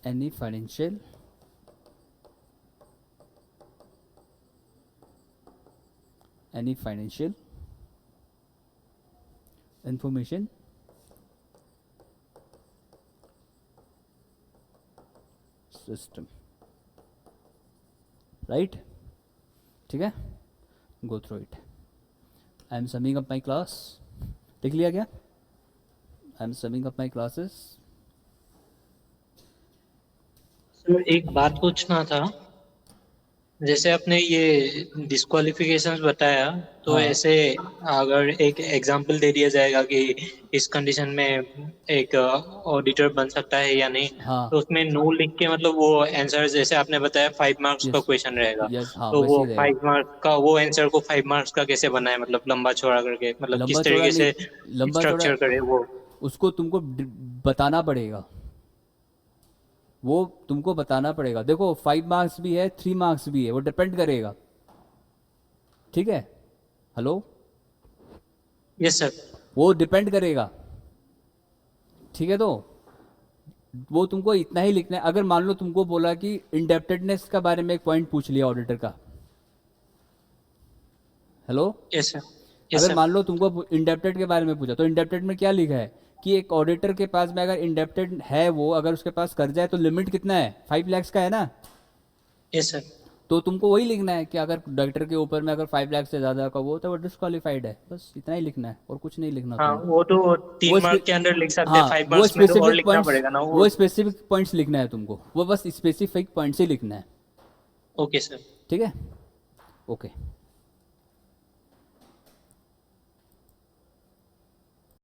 any financial information system, right, ठीक है। Go through it. I am summing up my class, लिख लिया क्या, I am summing up my classes. Sir एक बात पूछना था, जैसे आपने ये डिस्क्वालिफिकेशंस बताया, तो हाँ। ऐसे अगर एक एग्जांपल दे दिया जाएगा कि इस कंडीशन में एक ऑडिटर बन सकता है या नहीं, हाँ। तो उसमें नो लिख के मतलब वो आंसर, जैसे आपने बताया 5 मार्क्स का Yes. क्वेश्चन रहेगा, यस, हाँ तो वैसे वो ही रहेगा। 5 मार्क्स का वो आंसर को 5 मार्क्स का कैसे बनाए, मतलब लंबा चौड़ा करके, मतलब लंबा किस चौड़ा तरीके नहीं, से लंबा चौड़ा स्ट्रक्चर करे वो। उसको तुमको बताना पड़ेगा, वो तुमको बताना पड़ेगा। देखो 5 मार्क्स भी है, 3 मार्क्स भी है, वो डिपेंड करेगा, ठीक है। Hello, yes sir. वो डिपेंड करेगा, ठीक है। तो वो तुमको इतना ही लिखना है। अगर मान लो तुमको बोला कि इंडेप्टेडनेस का बारे में एक पॉइंट पूछ लिया ऑडिटर का, हेलो, यस सर। यस अगर सर। मान लो तुमको इंडेप्टेड के बारे में पूछा, तो इंडेप्टेड में क्या लिखा है कि एक ऑडिटर के पास में अगर इंडेप्टेड है वो, अगर उसके पास कर्जा है तो लिमिट कितना है, 5 लाख का है ना। Yes sir. तो तुमको वही लिखना है कि अगर डायरेक्टर के ऊपर में अगर 5 लाख से ज़्यादा का वो तो वो डिस्क्वालीफाइड है, बस इतना ही लिखना है और कुछ नहीं लिखना हाँ, तुमको। वो तो वो 3 मार्क के अंदर लिख सकते हैं, हाँ, 5 वो मार्क्स में तो और स्पेसिफिक लिखना पॉइंट्स, पड़ेगा ना वो। वो स्पेसिफिक पॉइंट्स लिखना है तुमको, वो बस स्पेसिफिक पॉइंट्स ही लिखना है, ओके सर। ठीक है। ओके।